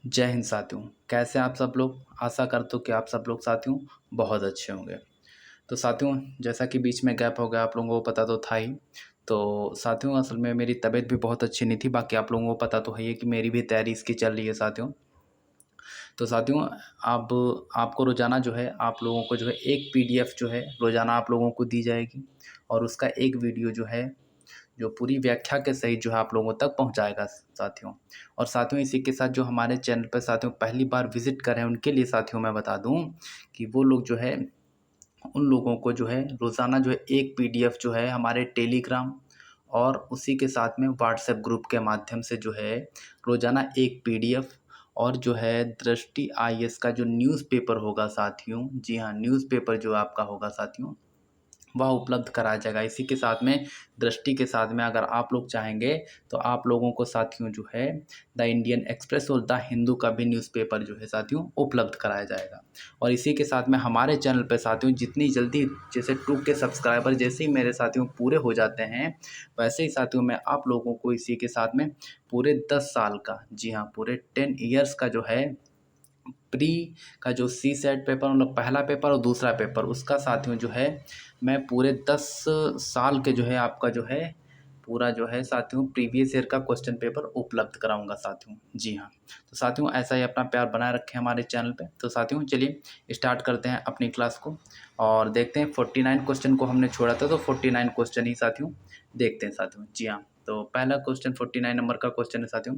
जय हिंद साथियों। कैसे आप सब लोग? आशा करता हूँ कि आप सब लोग साथियों बहुत अच्छे होंगे। तो साथियों, जैसा कि बीच में गैप हो गया, आप लोगों को पता तो था ही। तो साथियों, असल में मेरी तबीयत भी बहुत अच्छी नहीं थी। बाकी आप लोगों को पता तो है ही कि मेरी भी तैयारी इसकी चल रही है साथियों। तो साथियों, अब आपको रोज़ाना जो है आप लोगों को जो है एक पीडीएफ जो है रोज़ाना आप लोगों को दी जाएगी, और उसका एक वीडियो जो है जो पूरी व्याख्या के सहित जो है आप लोगों तक पहुंचाएगा साथियों। और साथियों, इसी के साथ जो हमारे चैनल पर साथियों पहली बार विजिट कर रहे हैं उनके लिए साथियों मैं बता दूं कि वो लोग जो है उन लोगों को जो है रोज़ाना जो है एक पीडीएफ जो है हमारे टेलीग्राम और उसी के साथ में व्हाट्सएप ग्रुप के माध्यम से जो है रोज़ाना एक पीडीएफ और जो है दृष्टि आईएएस का जो न्यूज़पेपर होगा साथियों, जी हाँ, न्यूज़पेपर जो आपका होगा साथियों, वह उपलब्ध कराया जाएगा। इसी के साथ में दृष्टि के साथ में अगर आप लोग चाहेंगे तो आप लोगों को साथियों जो है द इंडियन एक्सप्रेस और द हिंदू का भी न्यूज़पेपर जो है साथियों उपलब्ध कराया जाएगा। और इसी के साथ में हमारे चैनल पे साथियों जितनी जल्दी जैसे 2 के सब्सक्राइबर जैसे ही मेरे साथियों पूरे हो जाते हैं, वैसे ही साथियों मैं आप लोगों को इसी के साथ में पूरे 10 साल का, जी हाँ, पूरे 10 ईयर्स का जो है प्री का जो सी सेट पेपर मतलब पहला पेपर और दूसरा पेपर उसका साथियों जो है मैं पूरे 10 साल के जो है आपका जो है पूरा जो है साथियों प्रीवियस ईयर का क्वेश्चन पेपर उपलब्ध कराऊंगा साथियों। जी हाँ, तो साथियों ऐसा ही अपना प्यार बनाए रखें हमारे चैनल पे। तो साथियों चलिए स्टार्ट करते हैं अपनी क्लास को और देखते हैं 49 क्वेश्चन को हमने छोड़ा था, तो 49 क्वेश्चन ही साथियों देखते हैं साथियों। जी हाँ, तो पहला क्वेश्चन 49 नंबर का क्वेश्चन है साथियों।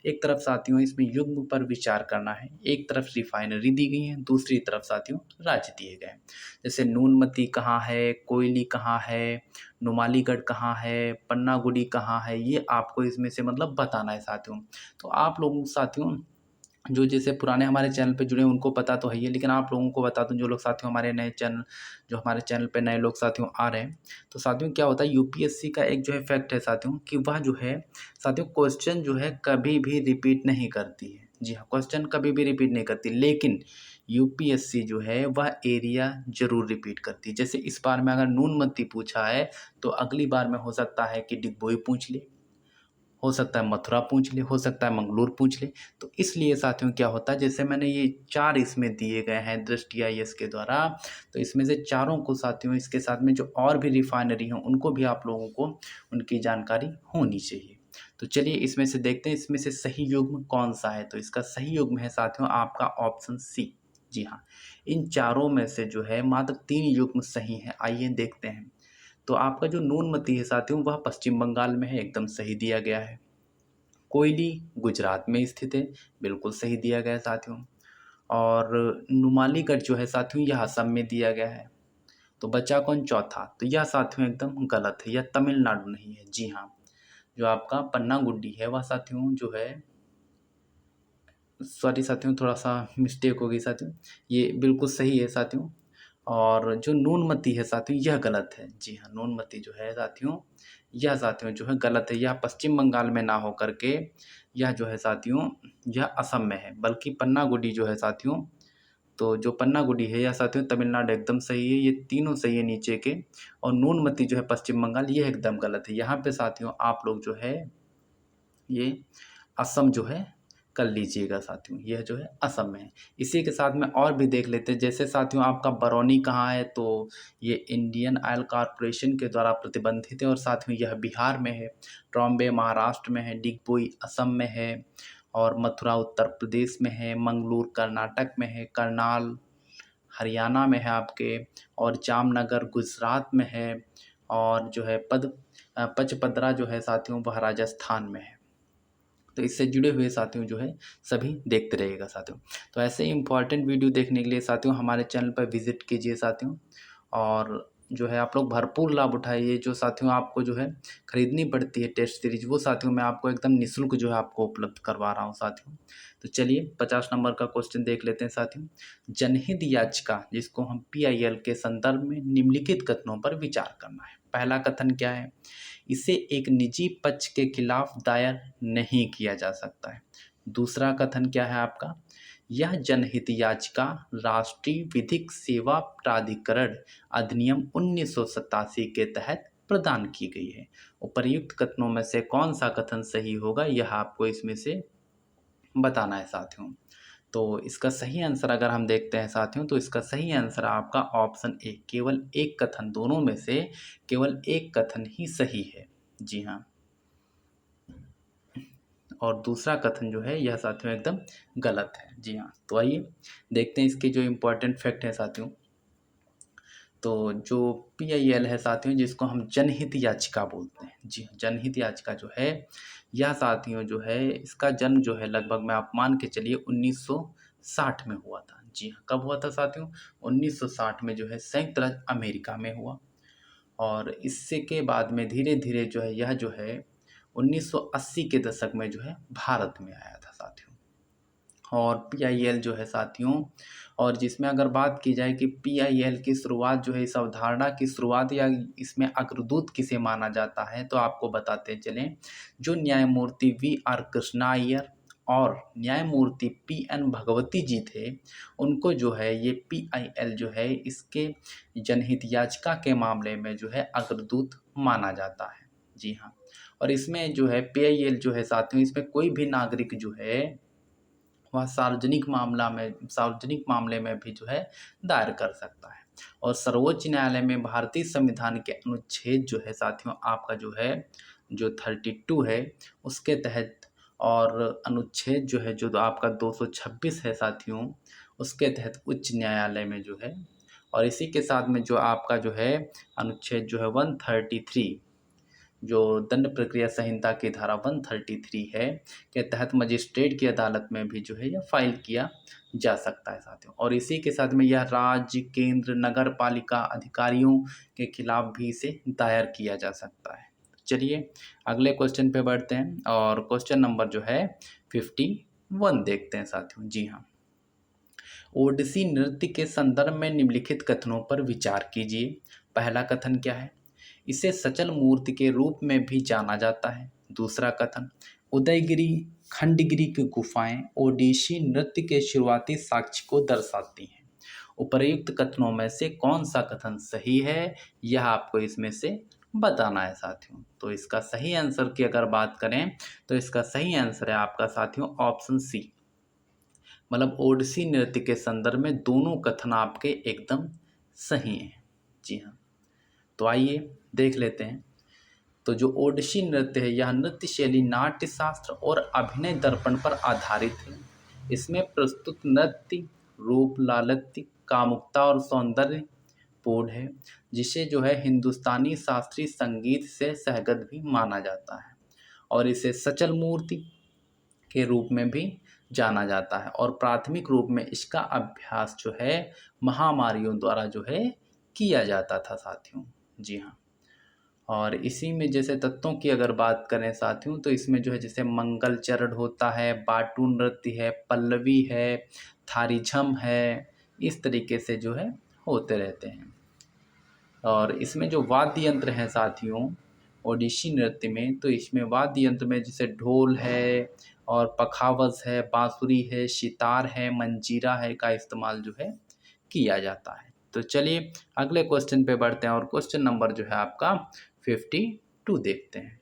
एक तरफ साथियों इसमें युग्म पर विचार करना है, एक तरफ रिफाइनरी दी गई है, दूसरी तरफ साथियों राज्य दिए गए हैं। जैसे नूनमती कहाँ है, कोयली कहाँ है, नुमालीगढ़ कहाँ है, पन्नागुड़ी कहाँ है, ये आपको इसमें से मतलब बताना है साथियों। तो आप लोगों साथियों जो जैसे पुराने हमारे चैनल पे जुड़े हैं उनको पता तो है ही है, लेकिन आप लोगों को बता दूं जो लोग साथियों हमारे नए चैनल जो हमारे चैनल पे नए लोग साथियों आ रहे हैं, तो साथियों क्या होता है यूपीएससी का एक जो है फैक्ट है साथियों कि वह जो है साथियों क्वेश्चन जो है कभी भी रिपीट नहीं करती है। जी हाँ, क्वेश्चन कभी भी रिपीट नहीं करती, लेकिन यूपीएससी जो है वह एरिया जरूर रिपीट करती है। जैसे इस बार में अगर नूनमती पूछा है तो अगली बार में हो सकता है कि डिगबोई पूछ ले, हो सकता है मथुरा पूछ ले, हो सकता है मंगलूर पूछ ले। तो इसलिए साथियों क्या होता है, जैसे मैंने ये 4 इसमें दिए गए हैं दृष्टि आईएएस के द्वारा, तो इसमें से चारों को साथियों इसके साथ में जो और भी रिफाइनरी हैं उनको भी आप लोगों को उनकी जानकारी होनी चाहिए। तो चलिए इसमें से देखते हैं इसमें से सही युग्म कौन सा है। तो इसका सही युग्म है साथियों आपका ऑप्शन सी। जी हाँ, इन चारों में से जो है मात्र 3 युग्म सही है। आइए देखते हैं। तो आपका जो नूनमती है साथियों वह पश्चिम बंगाल में है, एकदम सही दिया गया है। कोयली गुजरात में स्थित है, बिल्कुल सही दिया गया है साथियों। और नुमालीगढ़ जो है साथियों यह असम में दिया गया है। तो बचा कौन? चौथा। तो यह साथियों एकदम गलत है, यह तमिलनाडु नहीं है। जी हाँ, जो आपका पन्नागुड्डी है वह साथियों जो है, सॉरी साथियों थोड़ा सा मिस्टेक हो गई साथियों, ये बिल्कुल सही है साथियों। और जो नूनमती है साथियों यह गलत है। जी हाँ, नूनमती जो है साथियों यह साथियों जो है गलत है, यह पश्चिम बंगाल में ना हो करके यह जो है साथियों यह असम में है। बल्कि पन्नागुडी जो है साथियों, तो जो पन्नागुडी है यह साथियों तमिलनाडु एकदम सही है, ये तीनों सही है नीचे के। और नूनमती जो है पश्चिम बंगाल यह एकदम गलत है। यहाँ पे साथियों आप लोग जो है ये असम जो है कर लीजिएगा साथियों, यह जो है असम में है। इसी के साथ में और भी देख लेते हैं। जैसे साथियों आपका बरौनी कहाँ है, तो ये इंडियन ऑयल कॉरपोरेशन के द्वारा प्रतिबंधित है और साथियों यह बिहार में है। ट्रॉम्बे महाराष्ट्र में है, डिगबोई असम में है, और मथुरा उत्तर प्रदेश में है, मंगलूर कर्नाटक में है, करनाल हरियाणा में है आपके, और जामनगर गुजरात में है, और जो है पचपदरा जो है साथियों वह राजस्थान में है। तो इससे जुड़े हुए साथियों जो है सभी देखते रहिएगा साथियों। तो ऐसे ही इंपॉर्टेंट वीडियो देखने के लिए साथियों हमारे चैनल पर विजिट कीजिए साथियों, और जो है आप लोग भरपूर लाभ उठाइए। जो साथियों आपको जो है खरीदनी पड़ती है टेस्ट सीरीज, वो साथियों मैं आपको एकदम निःशुल्क जो है आपको उपलब्ध करवा रहा हूँ साथियों। तो चलिए 50 नंबर का क्वेश्चन देख लेते हैं साथियों। जनहित याचिका जिसको हम पीआईएल के संदर्भ में निम्नलिखित कथनों पर विचार करना है। पहला कथन क्या है? इसे एक निजी पक्ष के खिलाफ दायर नहीं किया जा सकता है। दूसरा कथन क्या है आपका? यह जनहित याचिका राष्ट्रीय विधिक सेवा प्राधिकरण अधिनियम 1987 के तहत प्रदान की गई है। उपर्युक्त कथनों में से कौन सा कथन सही होगा, यह आपको इसमें से बताना है साथियों। तो इसका सही आंसर अगर हम देखते हैं साथियों, तो इसका सही आंसर आपका ऑप्शन ए, केवल एक कथन, दोनों में से केवल एक कथन ही सही है। जी हाँ। और दूसरा कथन जो है यह साथियों एकदम गलत है। जी हाँ। तो आइए देखते हैं इसके जो इम्पोर्टेंट फैक्ट है साथियों। तो जो PIL है साथियों, जिसको हम जनहित याचिका बोलते हैं। जी हाँ, जनहित याचिका जो है यह साथियों जो है, इसका जन्म जो है लगभग मैं आप मान के चलिए 1960 में हुआ था। जी हाँ, कब हुआ था साथियों? 1960 में जो है संयुक्त राज्य अमेरिका में हुआ। और इससे के बाद में धीरे धीरे जो है यह जो है 1980 के दशक में जो है भारत में आया था साथियों। और PIL जो है साथियों, और जिसमें अगर बात की जाए कि PIL की शुरुआत जो है, इस अवधारणा की शुरुआत या इसमें अग्रदूत किसे माना जाता है, तो आपको बताते चलें, जो न्यायमूर्ति VR कृष्णा अय्यर और न्यायमूर्ति PN भगवती जी थे, उनको जो है ये PIL जो है इसके जनहित याचिका के मामले में जो है अग्रदूत माना जाता है। जी हाँ। और इसमें जो है PIL जो है साथियों, इसमें कोई भी नागरिक जो है वह सार्वजनिक मामले में भी जो है दायर कर सकता है। और सर्वोच्च न्यायालय में भारतीय संविधान के अनुच्छेद जो है साथियों आपका जो है, जो 32 है उसके तहत, और अनुच्छेद जो है जो आपका 226 है साथियों, उसके तहत उच्च न्यायालय में जो है, और इसी के साथ में जो आपका जो है अनुच्छेद जो है 133, जो दंड प्रक्रिया संहिता की धारा 133 है के तहत मजिस्ट्रेट की अदालत में भी जो है यह फाइल किया जा सकता है साथियों। और इसी के साथ में यह राज्य, केंद्र, नगर पालिका अधिकारियों के खिलाफ भी इसे दायर किया जा सकता है। चलिए अगले क्वेश्चन पे बढ़ते हैं, और क्वेश्चन नंबर जो है 51 देखते हैं साथियों। जी हाँ। ओडिसी नृत्य के संदर्भ में निम्नलिखित कथनों पर विचार कीजिए। पहला कथन क्या है? इसे सचल मूर्ति के रूप में भी जाना जाता है। दूसरा कथन, उदयगिरी खंडगिरी की गुफाएं ओडिसी नृत्य के शुरुआती साक्ष्य को दर्शाती हैं। उपर्युक्त कथनों में से कौन सा कथन सही है, यह आपको इसमें से बताना है साथियों। तो इसका सही आंसर की अगर बात करें, तो इसका सही आंसर है आपका साथियों ऑप्शन सी, मतलब ओडिसी नृत्य के संदर्भ में दोनों कथन आपके एकदम सही हैं। जी हाँ। तो आइए देख लेते हैं। तो जो ओडिसी नृत्य है, यह नृत्य शैली नाट्य शास्त्र और अभिनय दर्पण पर आधारित है। इसमें प्रस्तुत नृत्य रूप लालित्य, कामुकता और सौंदर्य पूर्ण है, जिसे जो है हिंदुस्तानी शास्त्रीय संगीत से सहगत भी माना जाता है। और इसे सचल मूर्ति के रूप में भी जाना जाता है। और प्राथमिक रूप में इसका अभ्यास जो है महामारियों द्वारा जो है किया जाता था साथियों। जी हाँ। और इसी में जैसे तत्वों की अगर बात करें साथियों, तो इसमें जो है जैसे मंगल चरण होता है, बाटू नृत्य है, पल्लवी है, थारीझम है, इस तरीके से जो है होते रहते हैं। और इसमें जो वाद्य यंत्र हैं साथियों ओडिसी नृत्य में, तो इसमें वाद्य यंत्र में जैसे ढोल है और पखावज है, बांसुरी है, सितार है, मंजीरा है का इस्तेमाल जो है किया जाता है। तो चलिए अगले क्वेश्चन पे बढ़ते हैं, और क्वेश्चन नंबर जो है आपका 52 देखते हैं।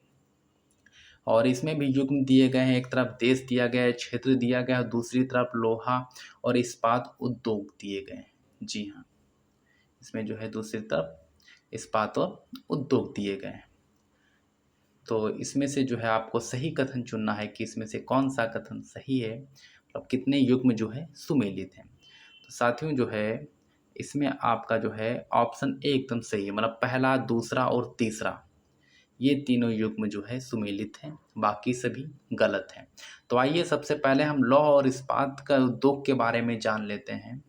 और इसमें भी युग्म दिए गए हैं, एक तरफ देश दिया गया है, क्षेत्र दिया गया है, दूसरी तरफ लोहा और इस्पात उद्योग दिए गए हैं। जी हाँ। इसमें जो है दूसरी तरफ इस्पात और उद्योग दिए गए हैं। तो इसमें से जो है आपको सही कथन चुनना है कि इसमें से कौन सा कथन सही है, मतलब कितने युग्म जो है सुमेलित हैं। तो साथियों जो है इसमें आपका जो है ऑप्शन ए एकदम सही है, मतलब पहला, दूसरा और तीसरा, ये तीनों युग्म जो है सुमेलित हैं, बाकी सभी गलत हैं। तो आइए सबसे पहले हम लौह और इस्पात का उद्योग के बारे में जान लेते हैं।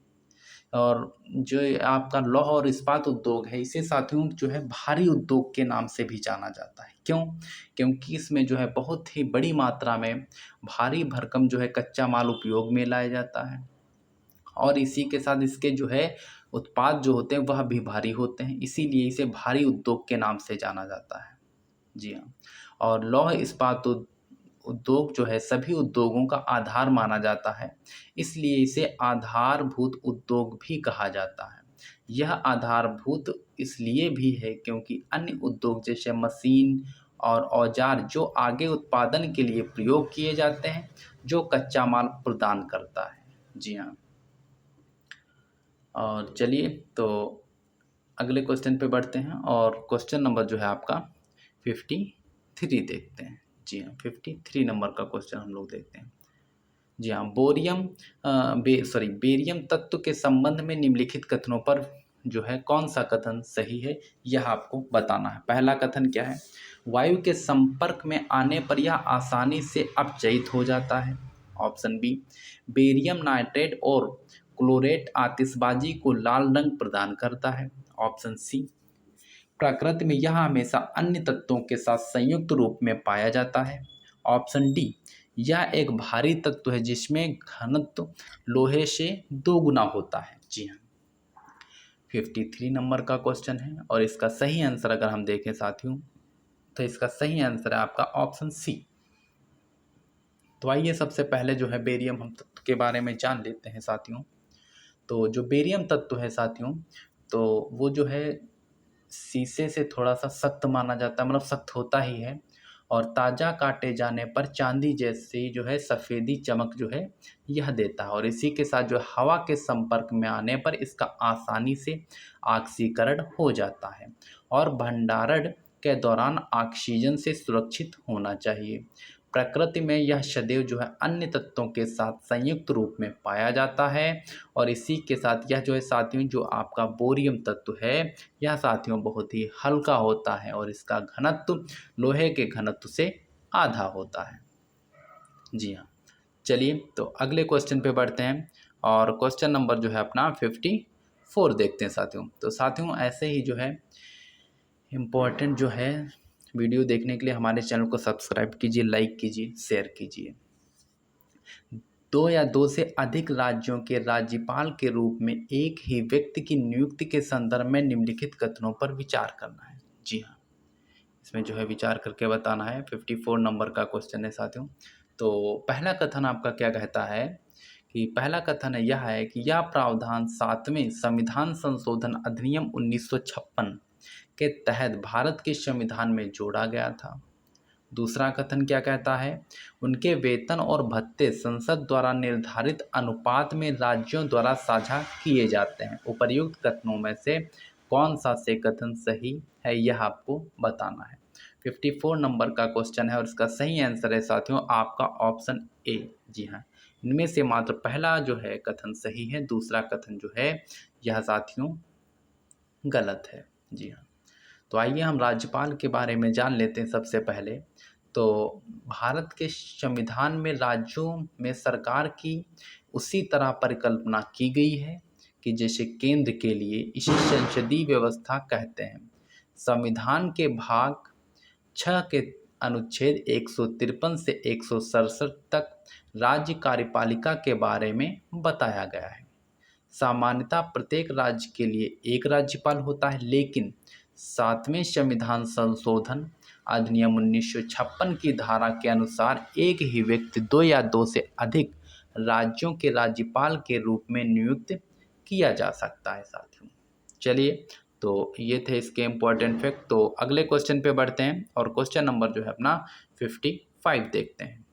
और जो ये आपका लौह और इस्पात उद्योग है, इसे साथियों जो है भारी उद्योग के नाम से भी जाना जाता है। क्यों? क्योंकि इसमें जो है बहुत ही बड़ी मात्रा में भारी भरकम जो है कच्चा माल उपयोग में लाया जाता है, और इसी के साथ इसके जो है उत्पाद जो होते हैं वह भी भारी होते हैं, इसीलिए इसे भारी उद्योग के नाम से जाना जाता है। जी हाँ। और लौह इस्पात उद्योग जो है सभी उद्योगों का आधार माना जाता है, इसलिए इसे आधारभूत उद्योग भी कहा जाता है। यह आधारभूत इसलिए भी है क्योंकि अन्य उद्योग जैसे मशीन और औजार जो आगे उत्पादन के लिए प्रयोग किए जाते हैं, जो कच्चा माल प्रदान करता है। जी हाँ। और चलिए तो अगले क्वेश्चन पे बढ़ते हैं और क्वेश्चन नंबर जो है आपका 53 देखते हैं। जी हाँ, 53 नंबर का क्वेश्चन हम लोग देखते हैं। जी हाँ, बेरियम तत्व के संबंध में निम्नलिखित कथनों पर जो है कौन सा कथन सही है, यह आपको बताना है। पहला कथन क्या है? वायु के संपर्क में आने पर यह आसानी से अपचयित हो जाता है। ऑप्शन बी, बेरियम नाइट्रेट और क्लोरेट आतिशबाजी को लाल रंग प्रदान करता है। ऑप्शन सी, प्रकृति में यह हमेशा अन्य तत्वों के साथ संयुक्त रूप में पाया जाता है। ऑप्शन डी, यह एक भारी तत्व है जिसमें घनत्व लोहे से 2 गुना होता है। जी हाँ, 53 नंबर का क्वेश्चन है और इसका सही आंसर अगर हम देखें साथियों, तो इसका सही आंसर है आपका ऑप्शन सी। तो आइए सबसे पहले जो है बेरियम हम तत्व के बारे में जान लेते हैं साथियों। तो जो बेरियम तत्व है साथियों, तो वो जो है शीशे से थोड़ा सा सख्त माना जाता है, मतलब सख्त होता ही है, और ताज़ा काटे जाने पर चांदी जैसी जो है सफ़ेदी चमक जो है यह देता है। और इसी के साथ जो हवा के संपर्क में आने पर इसका आसानी से ऑक्सीकरण हो जाता है और भंडारण के दौरान ऑक्सीजन से सुरक्षित होना चाहिए। प्रकृति में यह सदैव जो है अन्य तत्वों के साथ संयुक्त रूप में पाया जाता है। और इसी के साथ यह जो है साथियों, जो आपका बोरियम तत्व है, यह साथियों बहुत ही हल्का होता है और इसका घनत्व लोहे के घनत्व से आधा होता है। जी हाँ, चलिए तो अगले क्वेश्चन पे बढ़ते हैं और क्वेश्चन नंबर जो है अपना 54 देखते हैं साथियों। तो साथियों ऐसे ही जो है इम्पोर्टेंट जो है वीडियो देखने के लिए हमारे चैनल को सब्सक्राइब कीजिए, लाइक कीजिए, शेयर कीजिए। 2 या 2 से अधिक राज्यों के राज्यपाल के रूप में एक ही व्यक्ति की नियुक्ति के संदर्भ में निम्नलिखित कथनों पर विचार करना है। जी हाँ, इसमें जो है विचार करके बताना है। 54 नंबर का क्वेश्चन है साथियों। तो पहला कथन आपका क्या कहता है कि पहला कथन है यह है कि यह प्रावधान 7वें संविधान संशोधन अधिनियम 1956 के तहत भारत के संविधान में जोड़ा गया था। दूसरा कथन क्या कहता है? उनके वेतन और भत्ते संसद द्वारा निर्धारित अनुपात में राज्यों द्वारा साझा किए जाते हैं। उपर्युक्त कथनों में से कौन सा से कथन सही है, यह आपको बताना है। 54 नंबर का क्वेश्चन है और इसका सही आंसर है साथियों आपका ऑप्शन ए। जी हाँ, इनमें से मात्र पहला जो है कथन सही है, दूसरा कथन जो है यह साथियों गलत है। जी हाँ, तो आइए हम राज्यपाल के बारे में जान लेते हैं सबसे पहले। तो भारत के संविधान में राज्यों में सरकार की उसी तरह परिकल्पना की गई है कि जैसे केंद्र के लिए, इसे संसदीय व्यवस्था कहते हैं। संविधान के भाग 6 के अनुच्छेद 153 से 167 तक राज्य कार्यपालिका के बारे में बताया गया है। सामान्यतः प्रत्येक राज्य के लिए एक राज्यपाल होता है, लेकिन 7वें संविधान संशोधन अधिनियम 1956 की धारा के अनुसार एक ही व्यक्ति 2 या 2 से अधिक राज्यों के राज्यपाल के रूप में नियुक्त किया जा सकता है साथियों। चलिए तो ये थे इसके इम्पोर्टेंट फैक्ट। तो अगले क्वेश्चन पे बढ़ते हैं और क्वेश्चन नंबर जो है अपना 55 देखते हैं।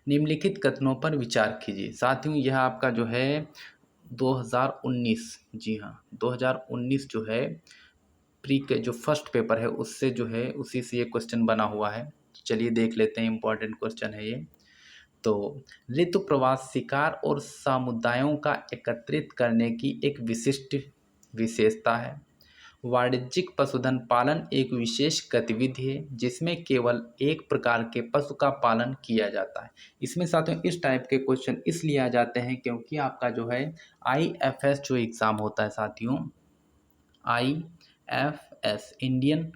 निम्नलिखित कथनों पर विचार कीजिए। साथियों यह आपका जो है 2019, जी हाँ 2019 जो है प्री के जो फर्स्ट पेपर है उससे जो है उसी से ये क्वेश्चन बना हुआ है। चलिए देख लेते हैं, इम्पोर्टेंट क्वेश्चन है ये। तो ऋतु प्रवास शिकार और समुदायों का एकत्रित करने की एक विशिष्ट विशेषता है। वाणिज्यिक पशुधन पालन एक विशेष गतिविधि है जिसमें केवल एक प्रकार के पशु का पालन किया जाता है। इसमें साथियों इस टाइप के क्वेश्चन इसलिए आ जाते हैं क्योंकि आपका जो है IFS जो एग्ज़ाम होता है साथियों, IFS इंडियन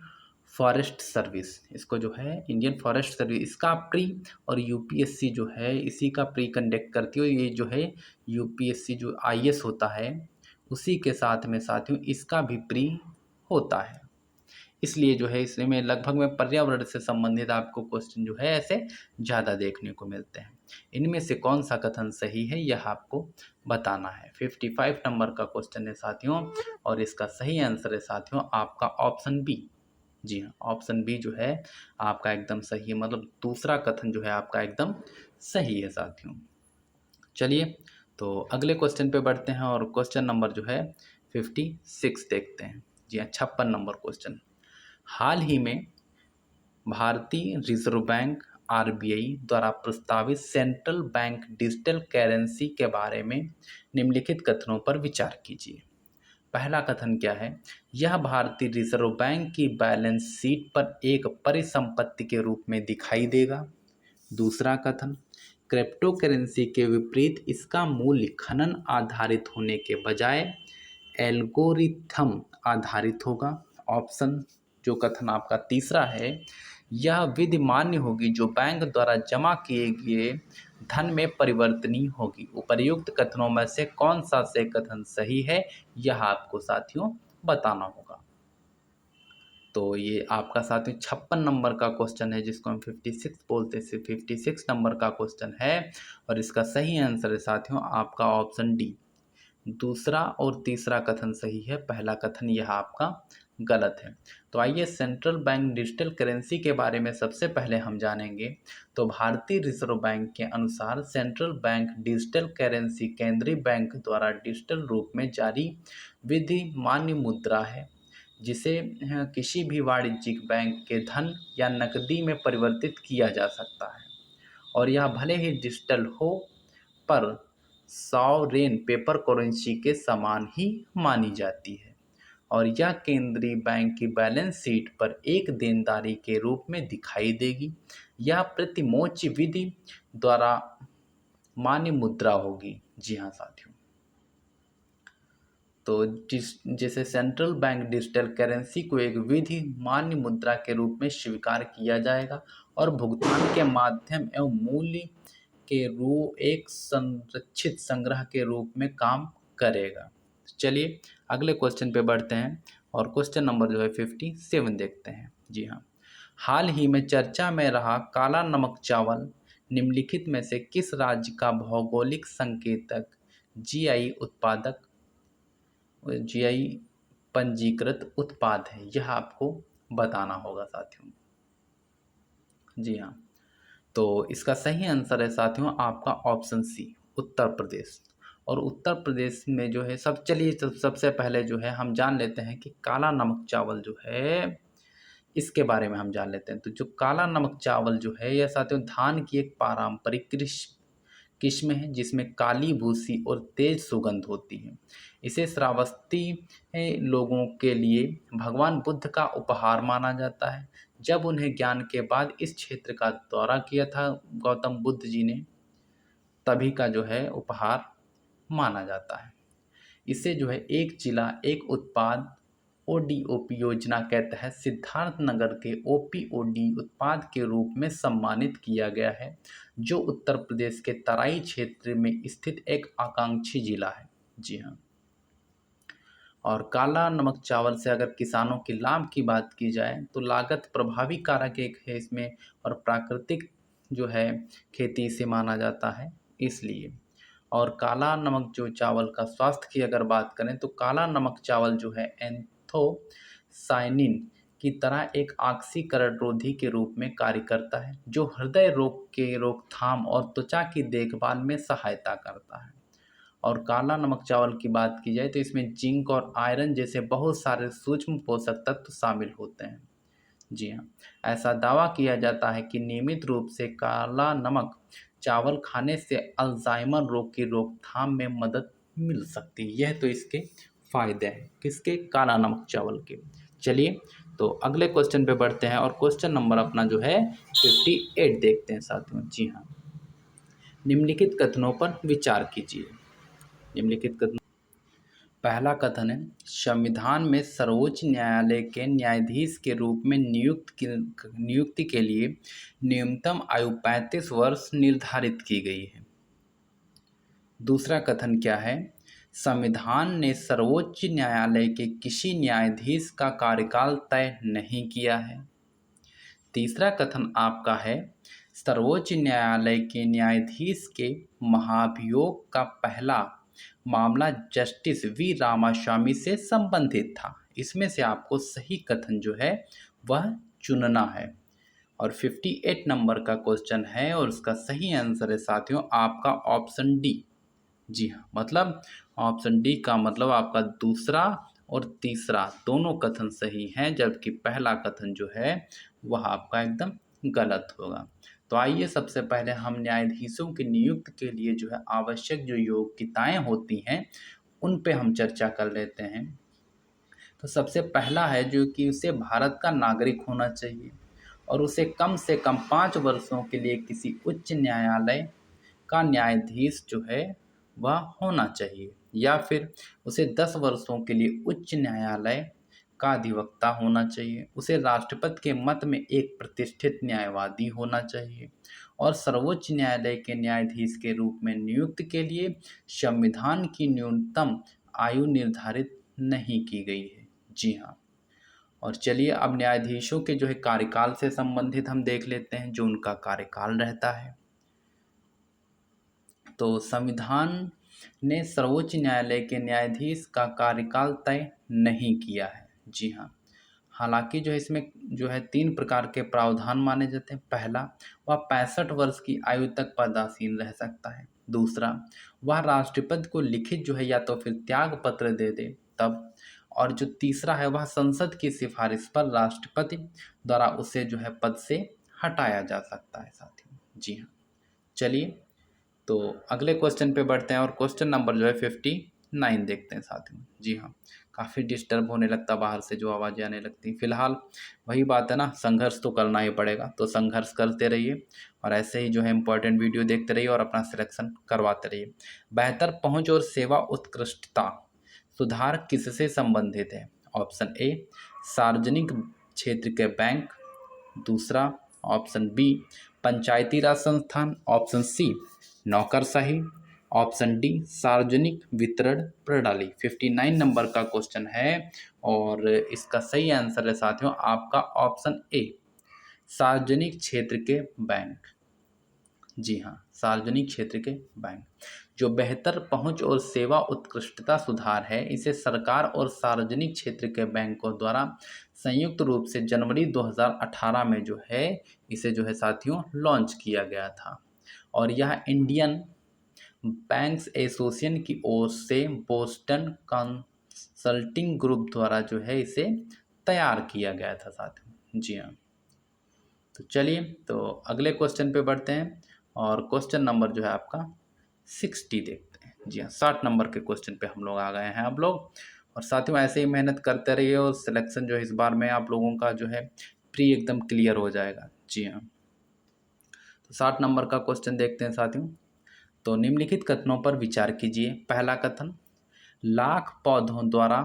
फॉरेस्ट सर्विस, इसको जो है इंडियन फॉरेस्ट सर्विस, इसका प्री और UPSC जो है इसी का प्री कंडक्ट करती है। ये जो है UPSC जो IS होता है उसी के साथ में साथियों इसका भी प्री होता है। इसलिए जो है इसमें लगभग में पर्यावरण से संबंधित आपको क्वेश्चन जो है ऐसे ज़्यादा देखने को मिलते हैं। इनमें से कौन सा कथन सही है यह आपको बताना है। 55 नंबर का क्वेश्चन है साथियों और इसका सही आंसर है साथियों आपका ऑप्शन बी। जी हाँ, ऑप्शन बी जो है आपका एकदम सही है, मतलब दूसरा कथन जो है आपका एकदम सही है साथियों। चलिए, तो अगले क्वेश्चन पे बढ़ते हैं और क्वेश्चन नंबर जो है 56 देखते हैं। जी हाँ, 56 नंबर क्वेश्चन। हाल ही में भारतीय रिजर्व बैंक आरबीआई द्वारा प्रस्तावित सेंट्रल बैंक डिजिटल करेंसी के बारे में निम्नलिखित कथनों पर विचार कीजिए। पहला कथन क्या है? यह भारतीय रिजर्व बैंक की बैलेंस शीट पर एक परिसंपत्ति के रूप में दिखाई देगा। दूसरा कथन, क्रिप्टो करेंसी के विपरीत इसका मूल्य खनन आधारित होने के बजाय एल्गोरिथम आधारित होगा। ऑप्शन जो कथन आपका तीसरा है, यह विधि मान्य होगी जो बैंक द्वारा जमा किए गए धन में परिवर्तनीय होगी। उपर्युक्त कथनों में से कौन सा से कथन सही है, यह आपको साथियों बताना होगा। तो ये आपका साथियों 56 नंबर का क्वेश्चन है, जिसको हम 56 बोलते हैं। 56 नंबर का क्वेश्चन है और इसका सही आंसर है साथियों आपका ऑप्शन डी। दूसरा और तीसरा कथन सही है, पहला कथन यह आपका गलत है। तो आइए सेंट्रल बैंक डिजिटल करेंसी के बारे में सबसे पहले हम जानेंगे। तो भारतीय रिजर्व बैंक के अनुसार सेंट्रल बैंक डिजिटल करेंसी केंद्रीय बैंक द्वारा डिजिटल रूप में जारी विधि मान्य मुद्रा है, जिसे किसी भी वाणिज्यिक बैंक के धन या नकदी में परिवर्तित किया जा सकता है, और यह भले ही डिजिटल हो पर सॉवरेन पेपर करेंसी के समान ही मानी जाती है, और यह केंद्रीय बैंक की बैलेंस शीट पर एक देनदारी के रूप में दिखाई देगी। यह प्रतिमोच विधि द्वारा मान्य मुद्रा होगी। जी हाँ साथियों, तो जैसे सेंट्रल बैंक डिजिटल करेंसी को एक विधि मान्य मुद्रा के रूप में स्वीकार किया जाएगा और भुगतान के माध्यम एवं मूल्य के रूप एक संरक्षित संग्रह के रूप में काम करेगा। चलिए अगले क्वेश्चन पे बढ़ते हैं और क्वेश्चन नंबर जो है 57 देखते हैं। जी हाँ, हाल ही में चर्चा में रहा काला नमक चावल निम्नलिखित में से किस राज्य का भौगोलिक संकेतक जीआई उत्पादक जीआई पंजीकृत उत्पाद है, यह आपको बताना होगा साथियों। जी हाँ, तो इसका सही आंसर है साथियों आपका ऑप्शन सी, उत्तर प्रदेश। और उत्तर प्रदेश में जो है चलिए सबसे पहले जो है हम जान लेते हैं कि काला नमक चावल जो है इसके बारे में हम जान लेते हैं। तो जो काला नमक चावल जो है यह साथियों धान की एक पारंपरिक किस्म है, जिसमें काली भूसी और तेज सुगंध होती है। इसे श्रावस्ती लोगों के लिए भगवान बुद्ध का उपहार माना जाता है। जब उन्हें ज्ञान के बाद इस क्षेत्र का दौरा किया था गौतम बुद्ध जी ने, तभी का जो है उपहार माना जाता है। इसे जो है एक जिला एक उत्पाद ओडीओपी योजना के तहत सिद्धार्थनगर के ओपीओडी उत्पाद के रूप में सम्मानित किया गया है, जो उत्तर प्रदेश के तराई क्षेत्र में स्थित एक आकांक्षी जिला है। जी हाँ, और काला नमक चावल से अगर किसानों के लाभ की बात की जाए तो लागत प्रभावी कारक एक है इसमें, और प्राकृतिक जो है खेती से माना जाता है इसलिए। और काला नमक जो चावल का स्वास्थ्य की अगर बात करें तो काला नमक चावल जो है एंथोसाइनिन की तरह एक ऑक्सीकरण रोधी के रूप में कार्य करता है, जो हृदय रोग के रोकथाम और त्वचा की देखभाल में सहायता करता है। और काला नमक चावल की बात की जाए तो इसमें जिंक और आयरन जैसे बहुत सारे सूक्ष्म पोषक तत्व शामिल होते हैं। जी हाँ, ऐसा दावा किया जाता है कि नियमित रूप से काला नमक चावल खाने से अल्जाइमर रोग की रोकथाम में मदद मिल सकती है। यह तो इसके फायदे हैं किसके, काला नमक चावल के। चलिए तो अगले क्वेश्चन पे बढ़ते हैं और क्वेश्चन नंबर अपना जो है 58 देखते हैं साथियों। जी हाँ, निम्नलिखित कथनों पर विचार कीजिए। निम्नलिखित कथन, पहला कथन है संविधान में सर्वोच्च न्यायालय के न्यायाधीश के रूप में नियुक्ति के लिए न्यूनतम आयु 35 वर्ष निर्धारित की गई है। दूसरा कथन क्या है, संविधान ने सर्वोच्च न्यायालय के किसी न्यायाधीश का कार्यकाल तय नहीं किया है। तीसरा कथन आपका है सर्वोच्च न्यायालय के न्यायाधीश के महाभियोग का पहला मामला जस्टिस वी रामास्वामी से संबंधित था। इसमें से आपको सही कथन जो है वह चुनना है। और 58 नंबर का क्वेश्चन है और उसका सही आंसर है साथियों आपका ऑप्शन डी। जी हाँ, मतलब ऑप्शन डी का मतलब आपका दूसरा और तीसरा दोनों कथन सही हैं, जबकि पहला कथन जो है वह आपका एकदम गलत होगा। तो आइए सबसे पहले हम न्यायाधीशों की नियुक्ति के लिए जो है आवश्यक जो योग्यताएं होती हैं उन पे हम चर्चा कर लेते हैं। तो सबसे पहला है जो कि उसे भारत का नागरिक होना चाहिए और उसे कम से कम 5 वर्षों के लिए किसी उच्च न्यायालय का न्यायाधीश जो है वह होना चाहिए, या फिर उसे 10 वर्षों के लिए उच्च न्यायालय का अधिवक्ता होना चाहिए। उसे राष्ट्रपति के मत में एक प्रतिष्ठित न्यायवादी होना चाहिए और सर्वोच्च न्यायालय के न्यायाधीश के रूप में नियुक्ति के लिए संविधान की न्यूनतम आयु निर्धारित नहीं की गई है। जी हाँ। और चलिए अब न्यायाधीशों के जो है कार्यकाल से संबंधित हम देख लेते हैं जो उनका कार्यकाल रहता है। तो संविधान ने सर्वोच्च न्यायालय के न्यायाधीश का कार्यकाल तय नहीं किया है। जी हाँ, हालांकि जो है इसमें जो है 3 प्रकार के प्रावधान माने जाते हैं। पहला, वह 65 वर्ष की आयु तक पदासीन रह सकता है। दूसरा, वह राष्ट्रपति को लिखित जो है या तो फिर त्याग पत्र दे दे तब। और जो तीसरा है वह संसद की सिफारिश पर राष्ट्रपति द्वारा उसे जो है पद से हटाया जा सकता है साथियों। जी हाँ, चलिए तो अगले क्वेश्चन पे बढ़ते हैं और क्वेश्चन नंबर जो है 59 देखते हैं साथियों। जी हाँ, काफ़ी डिस्टर्ब होने लगता बाहर से जो आवाज़ें आने लगती। फिलहाल वही बात है ना, संघर्ष तो करना ही पड़ेगा, तो संघर्ष करते रहिए और ऐसे ही जो है इम्पोर्टेंट वीडियो देखते रहिए और अपना सिलेक्शन करवाते रहिए। बेहतर पहुंच और सेवा उत्कृष्टता सुधार किससे संबंधित है? ऑप्शन ए सार्वजनिक क्षेत्र के बैंक, दूसरा ऑप्शन बी पंचायती राज संस्थान, ऑप्शन सी नौकरशाही, ऑप्शन डी सार्वजनिक वितरण प्रणाली। 59 नंबर का क्वेश्चन है और इसका सही आंसर है साथियों आपका ऑप्शन ए सार्वजनिक क्षेत्र के बैंक। जी हाँ, सार्वजनिक क्षेत्र के बैंक। जो बेहतर पहुंच और सेवा उत्कृष्टता सुधार है इसे सरकार और सार्वजनिक क्षेत्र के बैंकों द्वारा संयुक्त रूप से जनवरी 2018 में जो है इसे जो है साथियों लॉन्च किया गया था और यह इंडियन बैंक्स एसोसिएशन की ओर से बोस्टन कंसल्टिंग ग्रुप द्वारा जो है इसे तैयार किया गया था साथियों। जी हाँ, तो चलिए तो अगले क्वेश्चन पे बढ़ते हैं और क्वेश्चन नंबर जो है आपका 60 देखते हैं। जी हाँ, 60 नंबर के क्वेश्चन पे हम लोग आ गए हैं आप लोग। और साथियों ऐसे ही मेहनत करते रहिए और सिलेक्शन जो है इस बार में आप लोगों का जो है प्री एकदम क्लियर हो जाएगा। जी हाँ, तो 60 नंबर का क्वेश्चन देखते हैं साथियों। तो निम्नलिखित कथनों पर विचार कीजिए। पहला कथन, लाख पौधों द्वारा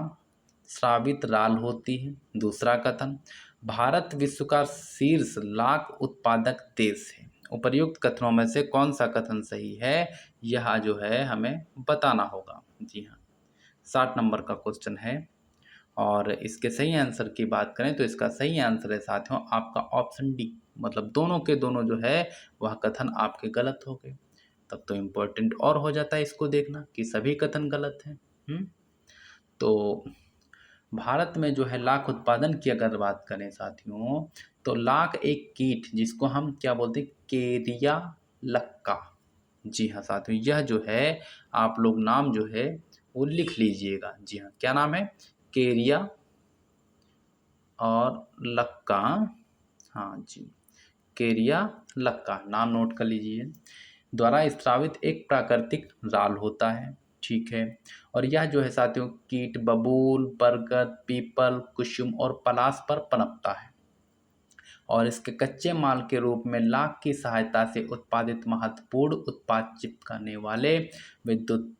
स्रावित राल होती है। दूसरा कथन, भारत विश्व का शीर्ष लाख उत्पादक देश है। उपर्युक्त कथनों में से कौन सा कथन सही है यह जो है हमें बताना होगा। जी हाँ, 60 नंबर का क्वेश्चन है और इसके सही आंसर की बात करें तो इसका सही आंसर है साथियों आपका ऑप्शन डी, मतलब दोनों के दोनों जो है वह कथन आपके गलत हो गए। तब तो इम्पोर्टेंट और हो जाता है इसको देखना कि सभी कथन गलत हैं। तो भारत में जो है लाख उत्पादन की अगर बात करें साथियों तो लाख एक कीट जिसको हम क्या बोलते हैं केरिया लक्का। जी हाँ साथियों, यह जो है आप लोग नाम जो है वो लिख लीजिएगा। जी हाँ, क्या नाम है? केरिया और लक्का। हाँ जी, केरिया लक्का नाम नोट कर लीजिए। द्वारा स्रावित एक प्राकृतिक राल होता है, ठीक है। और यह जो है साथियों कीट बबूल, बरगद, पीपल, कुसुम और पलाश पर पनपता है और इसके कच्चे माल के रूप में लाख की सहायता से उत्पादित महत्वपूर्ण उत्पाद चिपकाने वाले विद्युत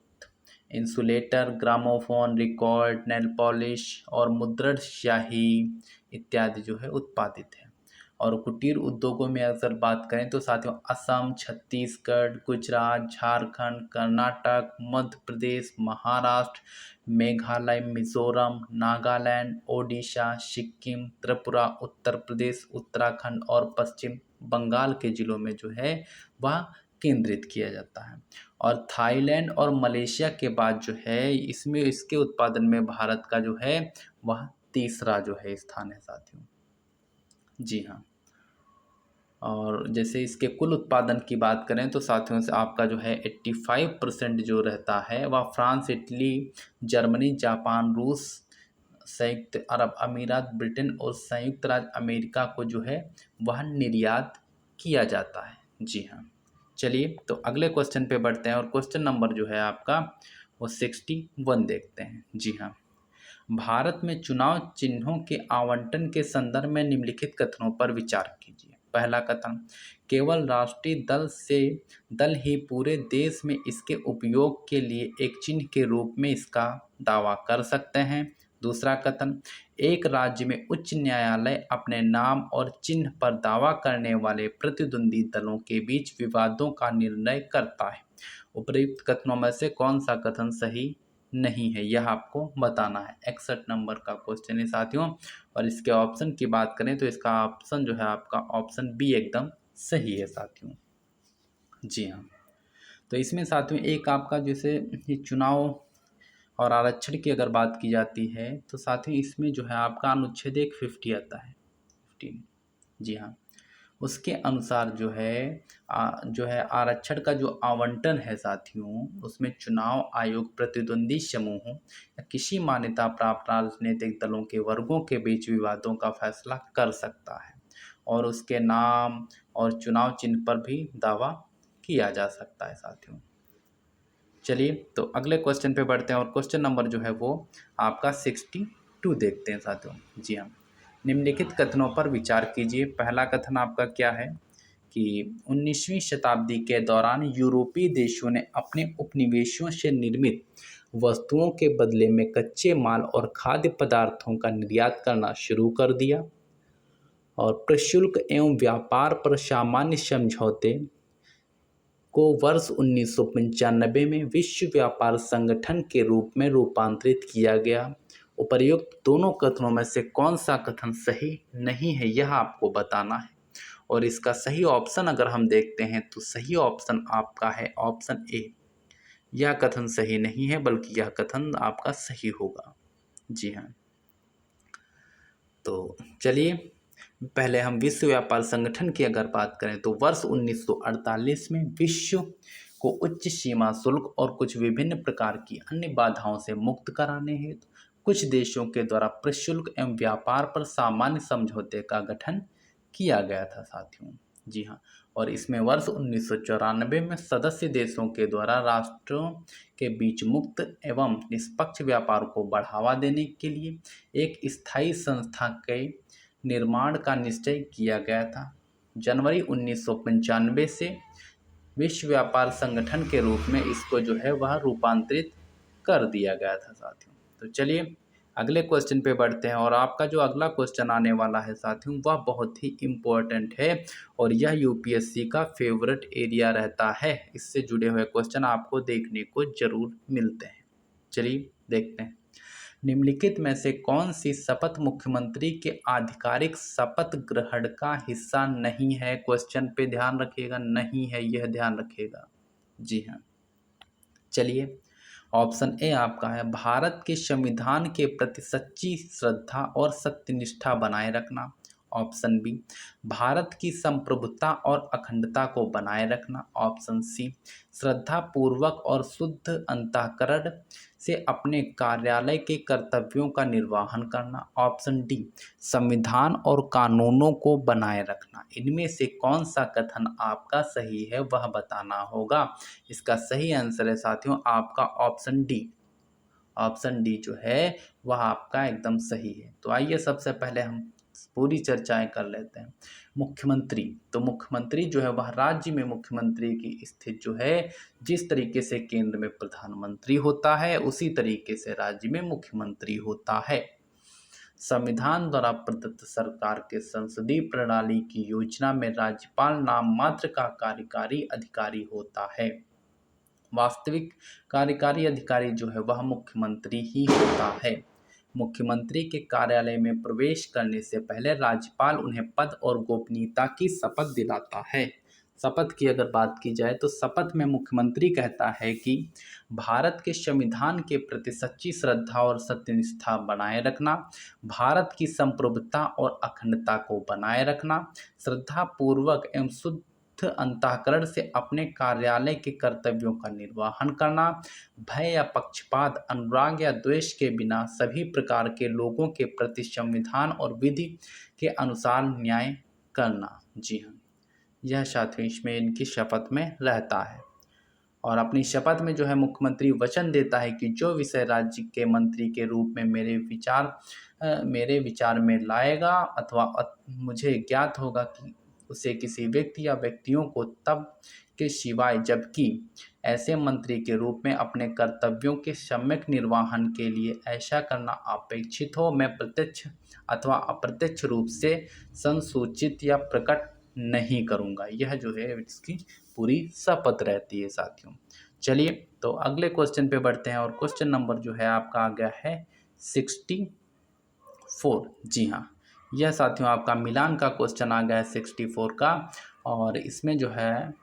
insulator, gramophone, record, nail polish और मुद्रण स्याही इत्यादि जो है उत्पादित है। और कुटीर उद्योगों में अगर बात करें तो साथियों असम, छत्तीसगढ़, गुजरात, झारखंड, कर्नाटक, मध्य प्रदेश, महाराष्ट्र, मेघालय, मिजोरम, नागालैंड, ओडिशा, सिक्किम, त्रिपुरा, उत्तर प्रदेश, उत्तराखंड और पश्चिम बंगाल के जिलों में जो है वह केंद्रित किया जाता है। और थाईलैंड और मलेशिया के बाद जो है इसमें इसके उत्पादन में भारत का जो है वह तीसरा जो है स्थान है साथियों। जी हाँ। और जैसे इसके कुल उत्पादन की बात करें तो साथियों से आपका जो है 85% जो रहता है वह फ्रांस, इटली, जर्मनी, जापान, रूस, संयुक्त अरब अमीरात, ब्रिटेन और संयुक्त राज्य अमेरिका को जो है वह निर्यात किया जाता है। जी हाँ। चलिए तो अगले क्वेश्चन पे बढ़ते हैं और क्वेश्चन नंबर जो है आपका वो 61 देखते हैं। जी हाँ। भारत में चुनाव चिन्हों के आवंटन के संदर्भ में निम्नलिखित कथनों पर विचार कीजिए। पहला कथन, केवल राष्ट्रीय दल ही पूरे देश में इसके उपयोग के लिए एक चिन्ह के रूप में इसका दावा कर सकते हैं। दूसरा कथन, एक राज्य में उच्च न्यायालय अपने नाम और चिन्ह पर दावा करने वाले प्रतिद्वंदी दलों के बीच विवादों का निर्णय करता है। उपर्युक्त कथनों में से कौन सा कथन सही नहीं है, यह आपको बताना है। 61 नंबर का क्वेश्चन है साथियों। और इसके ऑप्शन की बात करें तो इसका ऑप्शन जो है आपका ऑप्शन बी एकदम सही है साथियों। जी हाँ। तो इसमें साथियों एक आपका जैसे ये चुनाव और आरक्षण की अगर बात की जाती है तो साथियों इसमें जो है आपका अनुच्छेद 150 आता है 15। जी हाँ। उसके अनुसार जो है आरक्षण का जो आवंटन है साथियों, उसमें चुनाव आयोग प्रतिद्वंदी समूहों या किसी मान्यता प्राप्त राजनीतिक दलों के वर्गों के बीच विवादों का फैसला कर सकता है और उसके नाम और चुनाव चिन्ह पर भी दावा किया जा सकता है साथियों। चलिए तो अगले क्वेश्चन पे बढ़ते हैं और क्वेश्चन नंबर जो है वो आपका 62 देखते हैं साथियों। जी हाँ। निम्नलिखित कथनों पर विचार कीजिए। पहला कथन आपका क्या है कि 19वीं शताब्दी के दौरान यूरोपीय देशों ने अपने उपनिवेशों से निर्मित वस्तुओं के बदले में कच्चे माल और खाद्य पदार्थों का निर्यात करना शुरू कर दिया और प्रशुल्क एवं व्यापार पर सामान्य समझौते को वर्ष 1995 में विश्व व्यापार संगठन के रूप में रूपांतरित किया गया। उपर्युक्त दोनों कथनों में से कौन सा कथन सही नहीं है, यह आपको बताना है। और इसका सही ऑप्शन अगर हम देखते हैं तो सही ऑप्शन आपका है ऑप्शन ए। यह कथन सही नहीं है बल्कि यह कथन आपका सही होगा। जी हाँ। तो चलिए पहले हम विश्व व्यापार संगठन की अगर बात करें तो वर्ष 1948 में विश्व को उच्च सीमा शुल्क और कुछ विभिन्न प्रकार की अन्य बाधाओं से मुक्त कराने हेतु कुछ देशों के द्वारा प्रशुल्क एवं व्यापार पर सामान्य समझौते का गठन किया गया था साथियों। जी हाँ। और इसमें वर्ष 1994 में सदस्य देशों के द्वारा राष्ट्रों के बीच मुक्त एवं निष्पक्ष व्यापार को बढ़ावा देने के लिए एक स्थायी संस्था के निर्माण का निश्चय किया गया था। जनवरी 1995 से विश्व व्यापार संगठन के रूप में इसको जो है वह रूपांतरित कर दिया गया था साथियों। तो चलिए अगले क्वेश्चन पे बढ़ते हैं और आपका जो अगला क्वेश्चन आने वाला है साथियों वह बहुत ही इम्पोर्टेंट है और यह यूपीएससी का फेवरेट एरिया रहता है। इससे जुड़े हुए क्वेश्चन आपको देखने को जरूर मिलते हैं। चलिए देखते हैं। निम्नलिखित में से कौन सी शपथ मुख्यमंत्री के आधिकारिक शपथ ग्रहण का हिस्सा नहीं है? क्वेश्चन पे ध्यान रखिएगा, नहीं है यह ध्यान रखिएगा। जी हाँ। चलिए ऑप्शन ए आपका है भारत के संविधान के प्रति सच्ची श्रद्धा और सत्यनिष्ठा बनाए रखना। ऑप्शन बी भारत की संप्रभुता और अखंडता को बनाए रखना। ऑप्शन सी श्रद्धा पूर्वक और शुद्ध अंतःकरण से अपने कार्यालय के कर्तव्यों का निर्वहन करना। ऑप्शन डी संविधान और कानूनों को बनाए रखना। इनमें से कौन सा कथन आपका सही है वह बताना होगा। इसका सही आंसर है साथियों आपका ऑप्शन डी। ऑप्शन डी जो है वह आपका एकदम सही है। तो आइए सबसे पहले हम पूरी चर्चाएं कर लेते हैं। मुख्यमंत्री, तो मुख्यमंत्री जो है वह राज्य में मुख्यमंत्री की स्थिति जो है जिस तरीके से केंद्र में प्रधानमंत्री होता है उसी तरीके से राज्य में मुख्यमंत्री होता है। संविधान द्वारा प्रदत्त सरकार के संसदीय प्रणाली की योजना में राज्यपाल नाम मात्र का कार्यकारी अधिकारी होता है। वास्तविक कार्यकारी अधिकारी जो है वह मुख्यमंत्री ही होता है। मुख्यमंत्री के कार्यालय में प्रवेश करने से पहले राज्यपाल उन्हें पद और गोपनीयता की शपथ दिलाता है। शपथ की अगर बात की जाए तो शपथ में मुख्यमंत्री कहता है कि भारत के संविधान के प्रति सच्ची श्रद्धा और सत्यनिष्ठा बनाए रखना, भारत की संप्रभुता और अखंडता को बनाए रखना, श्रद्धापूर्वक एवं शुद्ध अंतःकरण से अपने कार्यालय के कर्तव्यों का निर्वहन करना, भय या पक्षपात, अनुराग या द्वेष के बिना सभी प्रकार के लोगों के प्रति संविधान और विधि के अनुसार न्याय करना। जी हाँ, यह साथियों इसमें इनकी शपथ में रहता है। और अपनी शपथ में जो है मुख्यमंत्री वचन देता है कि जो विषय राज्य के मंत्री के रूप में मेरे विचार में लाएगा अथवा मुझे ज्ञात होगा कि उसे किसी व्यक्ति या व्यक्तियों को तब के सिवाय, जबकि ऐसे मंत्री के रूप में अपने कर्तव्यों के सम्यक निर्वहन के लिए ऐसा करना अपेक्षित हो, मैं प्रत्यक्ष अथवा अप्रत्यक्ष रूप से संसूचित या प्रकट नहीं करूँगा। यह जो है इसकी पूरी शपथ रहती है साथियों। चलिए तो अगले क्वेश्चन पे बढ़ते हैं और क्वेश्चन नंबर जो है आपका आ गया है 64। जी हाँ, यह साथियों आपका मिलान का क्वेश्चन आ गया है 64 का। और इसमें जो है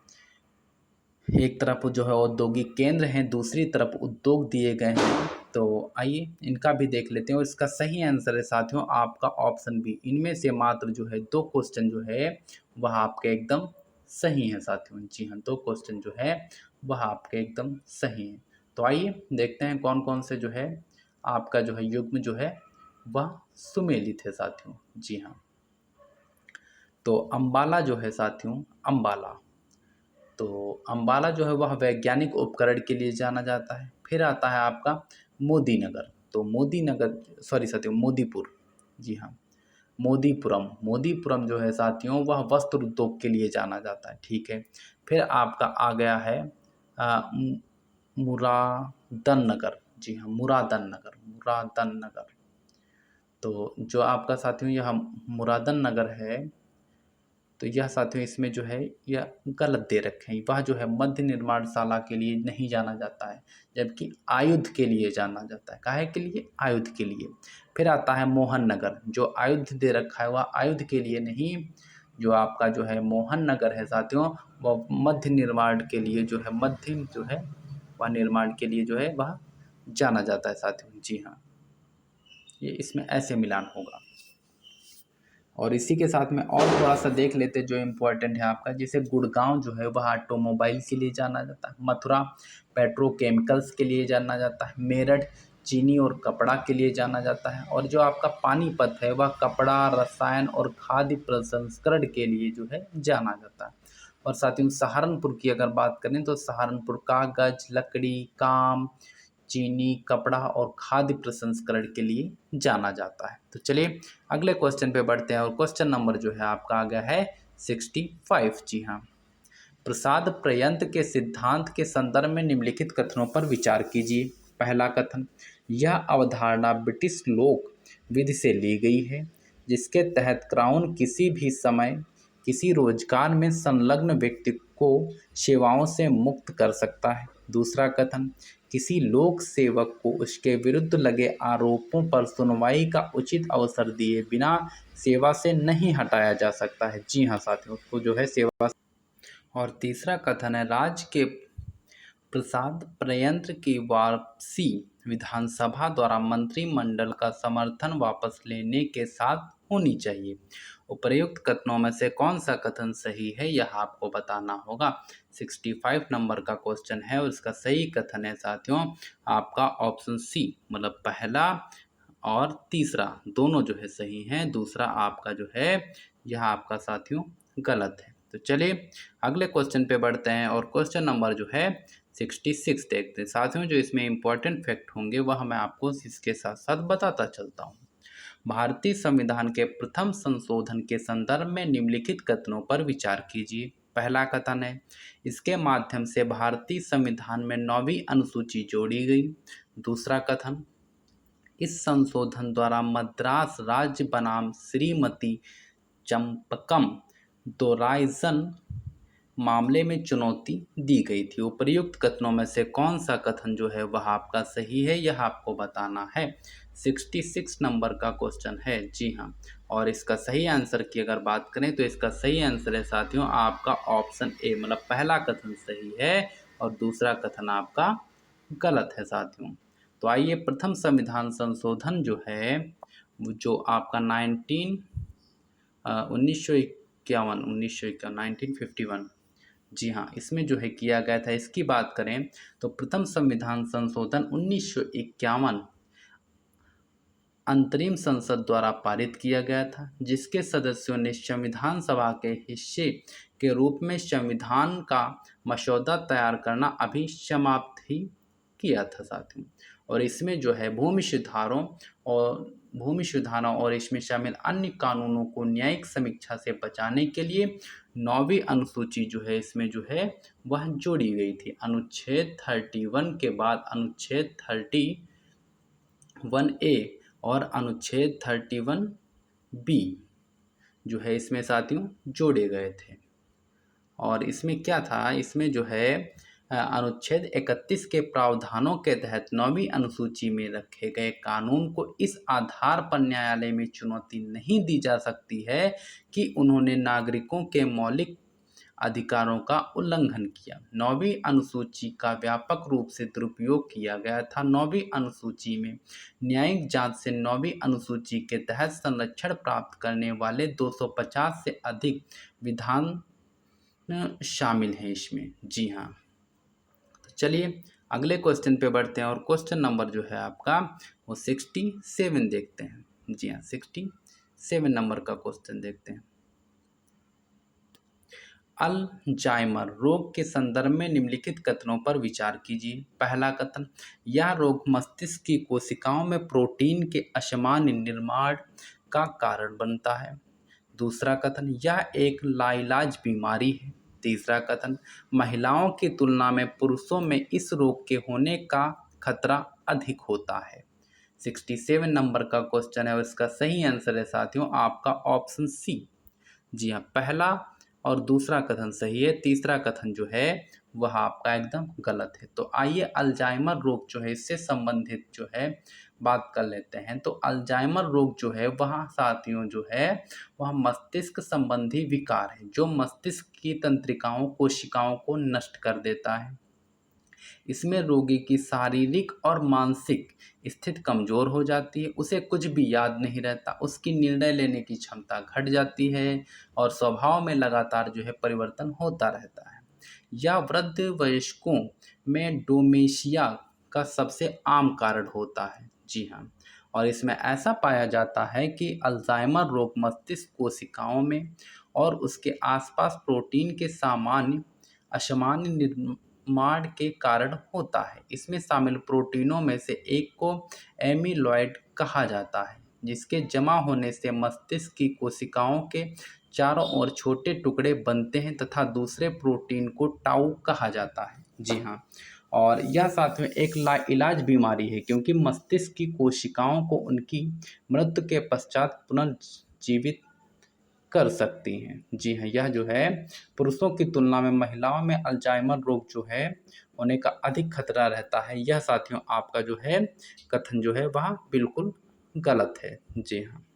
एक तरफ जो है औद्योगिक केंद्र हैं, दूसरी तरफ उद्योग दिए गए हैं। तो आइए इनका भी देख लेते हैं और इसका सही आंसर है साथियों आपका ऑप्शन बी। इनमें से मात्र जो है 2 क्वेश्चन जो है वह आपके एकदम सही है साथियों। जी हाँ, 2 क्वेश्चन जो है वह आपके एकदम सही है। तो आइए देखते हैं कौन कौन से जो है आपका जो है युग्म जो है वह सुमेलित है साथियों। जी हाँ, तो अम्बाला जो है साथियों, अम्बाला, तो अम्बाला जो है वह वैज्ञानिक उपकरण के लिए जाना जाता है। फिर आता है आपका मोदी नगर, तो मोदी नगर सॉरी साथियों मोदीपुर। जी हाँ, मोदीपुरम जो है साथियों वह वस्त्र उद्योग के लिए जाना जाता है। ठीक है, फिर आपका आ गया है मुरादन नगर। जी हाँ, मुरादन नगर। तो जो आपका साथियों यह मुरादन नगर है, तो यह साथियों इसमें जो है यह गलत दे रखे हैं। वह जो है मध्य निर्माणशाला के लिए नहीं जाना जाता है, जबकि आयुध के लिए जाना जाता है। काहे के लिए? आयुध के लिए। फिर आता है मोहन नगर, जो आयुध दे रखा है वह आयुध के लिए नहीं, जो आपका जो है मोहन नगर है साथियों वह मध्य निर्माण के लिए जो है मध्यम जो है वह निर्माण के लिए जो है वह जाना जाता है साथियों। जी हाँ, ये इसमें ऐसे मिलान होगा। और इसी के साथ में और थोड़ा सा देख लेते जो इम्पोर्टेंट है आपका, जैसे गुड़गांव जो है वह ऑटोमोबाइल के लिए जाना जाता है, मथुरा पेट्रोकेमिकल्स के लिए जाना जाता है, मेरठ चीनी और कपड़ा के लिए जाना जाता है, और जो आपका पानीपत है वह कपड़ा, रसायन और खाद्य प्रसंस्करण के लिए जो है जाना जाता है। और साथ ही सहारनपुर की अगर बात करें तो सहारनपुर कागज, लकड़ी, काम, चीनी, कपड़ा और खाद्य प्रसंस्करण के लिए जाना जाता है। तो चलिए अगले क्वेश्चन पे बढ़ते हैं और क्वेश्चन नंबर जो है आपका आ गया है 65। जी हाँ, प्रसाद प्रयंत्र के सिद्धांत के संदर्भ में निम्नलिखित कथनों पर विचार कीजिए। पहला कथन, यह अवधारणा ब्रिटिश लोक विधि से ली गई है, जिसके तहत क्राउन किसी भी समय किसी रोजगार में संलग्न व्यक्ति को सेवाओं से मुक्त कर सकता है। दूसरा कथन, किसी लोक सेवक को उसके विरुद्ध लगे आरोपों पर सुनवाई का उचित अवसर दिए बिना सेवा से नहीं हटाया जा सकता है। जी हाँ साथियों, उसको जो है सेवा। और तीसरा कथन है, राज्य के प्रसाद प्रयंत्र की वापसी विधानसभा द्वारा मंत्रिमंडल का समर्थन वापस लेने के साथ होनी चाहिए। उपर्युक्त कथनों में से कौन सा कथन सही है यह आपको बताना होगा। 65 नंबर का क्वेश्चन है और इसका सही कथन है साथियों आपका ऑप्शन सी, मतलब पहला और तीसरा दोनों जो है सही हैं, दूसरा आपका जो है यह आपका साथियों गलत है। तो चलिए अगले क्वेश्चन पे बढ़ते हैं और क्वेश्चन नंबर जो है 66 देखते हैं साथियों। जो इसमें इंपॉर्टेंट फैक्ट होंगे वह मैं आपको इसके साथ साथ बताता चलता हूँ। भारतीय संविधान के प्रथम संशोधन के संदर्भ में निम्नलिखित कथनों पर विचार कीजिए। पहला कथन है, इसके माध्यम से भारतीय संविधान में 9वीं अनुसूची जोड़ी गई। दूसरा कथन, इस संशोधन द्वारा मद्रास राज्य बनाम श्रीमती चंपकम दोराइजन मामले में चुनौती दी गई थी। उपर्युक्त कथनों में से कौन सा कथन जो है वह आपका सही है, यह आपको बताना है। 66 नंबर का क्वेश्चन है। जी हाँ, और इसका सही आंसर की अगर बात करें तो इसका सही आंसर है साथियों आपका ऑप्शन ए, मतलब पहला कथन सही है और दूसरा कथन आपका गलत है साथियों। तो आइए प्रथम संविधान संशोधन जो है जो आपका 1951 जी हाँ, इसमें जो है किया गया था, इसकी बात करें तो प्रथम संविधान संशोधन 1951 अंतरिम संसद द्वारा पारित किया गया था, जिसके सदस्यों ने संविधान सभा के हिस्से के रूप में संविधान का मसौदा तैयार करना अभी समाप्त ही किया था साथियों। और इसमें जो है भूमि सुधारों और इसमें शामिल अन्य कानूनों को न्यायिक समीक्षा से बचाने के लिए 9वीं अनुसूची जो है इसमें जो है वह जोड़ी गई थी। अनुच्छेद 31 के बाद अनुच्छेद 31A और अनुच्छेद 31B जो है इसमें साथियों जोड़े गए थे। और इसमें क्या था, इसमें जो है अनुच्छेद 31 के प्रावधानों के तहत 9वीं अनुसूची में रखे गए कानून को इस आधार पर न्यायालय में चुनौती नहीं दी जा सकती है कि उन्होंने नागरिकों के मौलिक अधिकारों का उल्लंघन किया। 9वीं अनुसूची का व्यापक रूप से दुरुपयोग किया गया था। 9वीं अनुसूची में न्यायिक जांच से 9वीं अनुसूची के तहत संरक्षण प्राप्त करने वाले 250 से अधिक विधान शामिल हैं इसमें। जी हाँ, तो चलिए अगले क्वेश्चन पे बढ़ते हैं और क्वेश्चन नंबर जो है आपका वो 67 देखते हैं। जी हाँ, 67 नंबर का क्वेश्चन देखते हैं। अल्जाइमर रोग के संदर्भ में निम्नलिखित कथनों पर विचार कीजिए। पहला कथन, यह रोग मस्तिष्क की कोशिकाओं में प्रोटीन के असामान्य निर्माण का कारण बनता है। दूसरा कथन, यह एक लाइलाज बीमारी है। तीसरा कथन, महिलाओं की तुलना में पुरुषों में इस रोग के होने का खतरा अधिक होता है। 67 नंबर का क्वेश्चन है और इसका सही आंसर है साथियों आपका ऑप्शन सी। जी हाँ, पहला और दूसरा कथन सही है, तीसरा कथन जो है वह आपका एकदम गलत है। तो आइए अल्जाइमर रोग जो है इससे संबंधित जो है बात कर लेते हैं। तो अल्जाइमर रोग जो है वह साथियों जो है वह मस्तिष्क संबंधी विकार है जो मस्तिष्क की तंत्रिकाओं कोशिकाओं को नष्ट कर देता है। इसमें रोगी की शारीरिक और मानसिक स्थिति कमजोर हो जाती है, उसे कुछ भी याद नहीं रहता, उसकी निर्णय लेने की क्षमता घट जाती है और स्वभाव में लगातार जो है परिवर्तन होता रहता है। यह वृद्ध वयस्कों में डोमेशिया का सबसे आम कारण होता है। जी हाँ, और इसमें ऐसा पाया जाता है कि अल्जाइमर रोग मस्तिष्क कोशिकाओं में और उसके आसपास प्रोटीन के असामान्य निर्माण के कारण होता है। इसमें शामिल प्रोटीनों में से एक को एमिलॉइड कहा जाता है, जिसके जमा होने से मस्तिष्क की कोशिकाओं के चारों ओर छोटे टुकड़े बनते हैं तथा दूसरे प्रोटीन को टाउ कहा जाता है। जी हाँ, और यह साथ में एक लाइलाज बीमारी है क्योंकि मस्तिष्क की कोशिकाओं को उनकी मृत्यु के पश्चात पुनर्जीवित कर सकती हैं। जी हाँ, यह जो है पुरुषों की तुलना में महिलाओं में अल्जाइमर रोग जो है होने का अधिक खतरा रहता है। यह साथियों आपका जो है कथन जो है वह बिल्कुल गलत है। जी हाँ,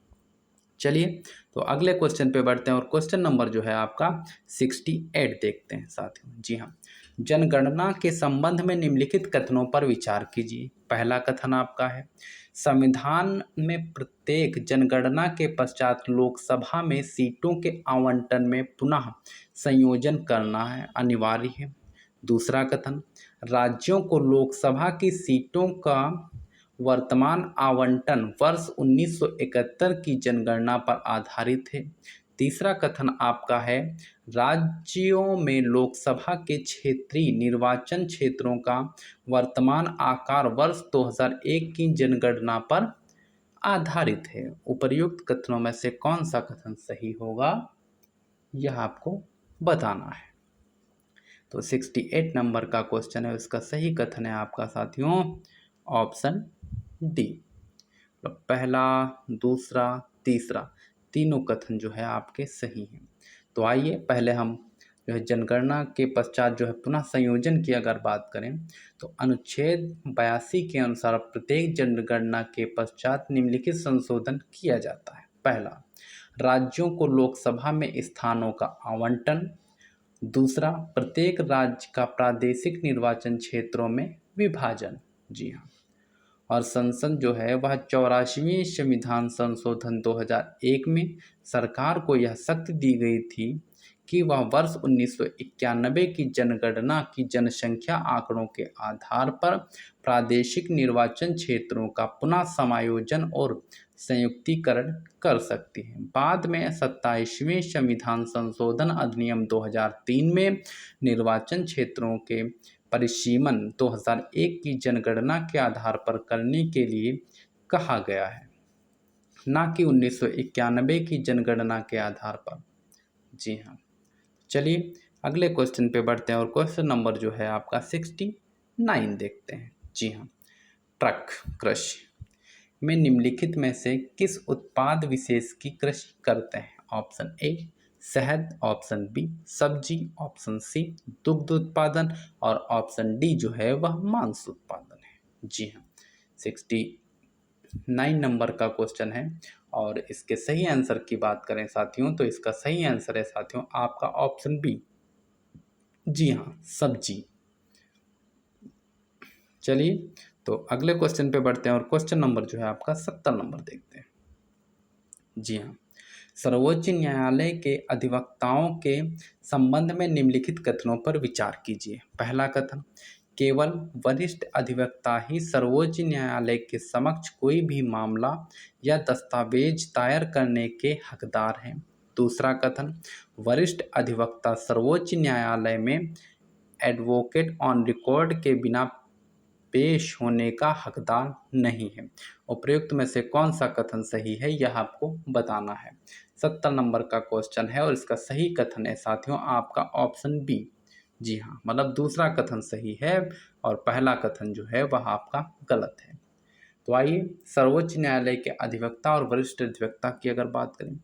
चलिए तो अगले क्वेश्चन पे बढ़ते हैं और क्वेश्चन नंबर जो है आपका 68 देखते हैं साथियों। जी हाँ, जनगणना के संबंध में निम्नलिखित कथनों पर विचार कीजिए। पहला कथन आपका है, संविधान में प्रत्येक जनगणना के पश्चात लोकसभा में सीटों के आवंटन में पुनः संयोजन करना है अनिवार्य है। दूसरा कथन, राज्यों को लोकसभा की सीटों का वर्तमान आवंटन वर्ष 1971 की जनगणना पर आधारित है। तीसरा कथन आपका है, राज्यों में लोकसभा के क्षेत्रीय निर्वाचन क्षेत्रों का वर्तमान आकार वर्ष 2001 की जनगणना पर आधारित है। उपर्युक्त कथनों में से कौन सा कथन सही होगा यह आपको बताना है। तो 68 नंबर का क्वेश्चन है, इसका सही कथन है आपका साथियों ऑप्शन डी। तो पहला, दूसरा, तीसरा तीनों कथन जो है आपके सही हैं। तो आइए पहले हम जो है जनगणना के पश्चात जो है पुनः संयोजन की अगर बात करें तो अनुच्छेद 82 के अनुसार प्रत्येक जनगणना के पश्चात निम्नलिखित संशोधन किया जाता है। पहला, राज्यों को लोकसभा में स्थानों का आवंटन। दूसरा, प्रत्येक राज्य का प्रादेशिक निर्वाचन क्षेत्रों में विभाजन। जी हाँ। और संसद जो है वह 84वें संविधान संशोधन 2001 में सरकार को यह शक्ति दी गई थी कि वह वर्ष 1991 की जनगणना की जनसंख्या आंकड़ों के आधार पर प्रादेशिक निर्वाचन क्षेत्रों का पुनः समायोजन और संयुक्तिकरण कर सकती है। बाद में 27वें संविधान संशोधन अधिनियम 2003 में निर्वाचन क्षेत्रों के परिसीमन 2001 की जनगणना के आधार पर करने के लिए कहा गया है, न कि 1991 की जनगणना के आधार पर। जी हाँ। चलिए अगले क्वेश्चन पे बढ़ते हैं और क्वेश्चन नंबर जो है आपका 69 देखते हैं। जी हाँ। ट्रक कृषि में निम्नलिखित में से किस उत्पाद विशेष की कृषि करते हैं? ऑप्शन ए शहद, ऑप्शन बी सब्जी, ऑप्शन सी दुग्ध उत्पादन और ऑप्शन डी जो है वह मांस उत्पादन है। जी हाँ। 69 नंबर का क्वेश्चन है और इसके सही आंसर की बात करें साथियों तो इसका सही आंसर है साथियों आपका ऑप्शन बी। जी हाँ, सब्जी। चलिए तो अगले क्वेश्चन पे बढ़ते हैं और क्वेश्चन नंबर जो है आपका 70 नंबर देखते हैं। जी हाँ। सर्वोच्च न्यायालय के अधिवक्ताओं के संबंध में निम्नलिखित कथनों पर विचार कीजिए। पहला कथन, केवल वरिष्ठ अधिवक्ता ही सर्वोच्च न्यायालय के समक्ष कोई भी मामला या दस्तावेज दायर करने के हकदार हैं। दूसरा कथन, वरिष्ठ अधिवक्ता सर्वोच्च न्यायालय में एडवोकेट ऑन रिकॉर्ड के बिना पेश होने का हकदार नहीं है। उपयुक्त में से कौन सा कथन सही है यह आपको बताना है। 70 नंबर का क्वेश्चन है और इसका सही कथन है साथियों आपका ऑप्शन बी। जी हाँ, मतलब दूसरा कथन सही है और पहला कथन जो है वह आपका गलत है। तो आइए सर्वोच्च न्यायालय के अधिवक्ता और वरिष्ठ अधिवक्ता की अगर बात करें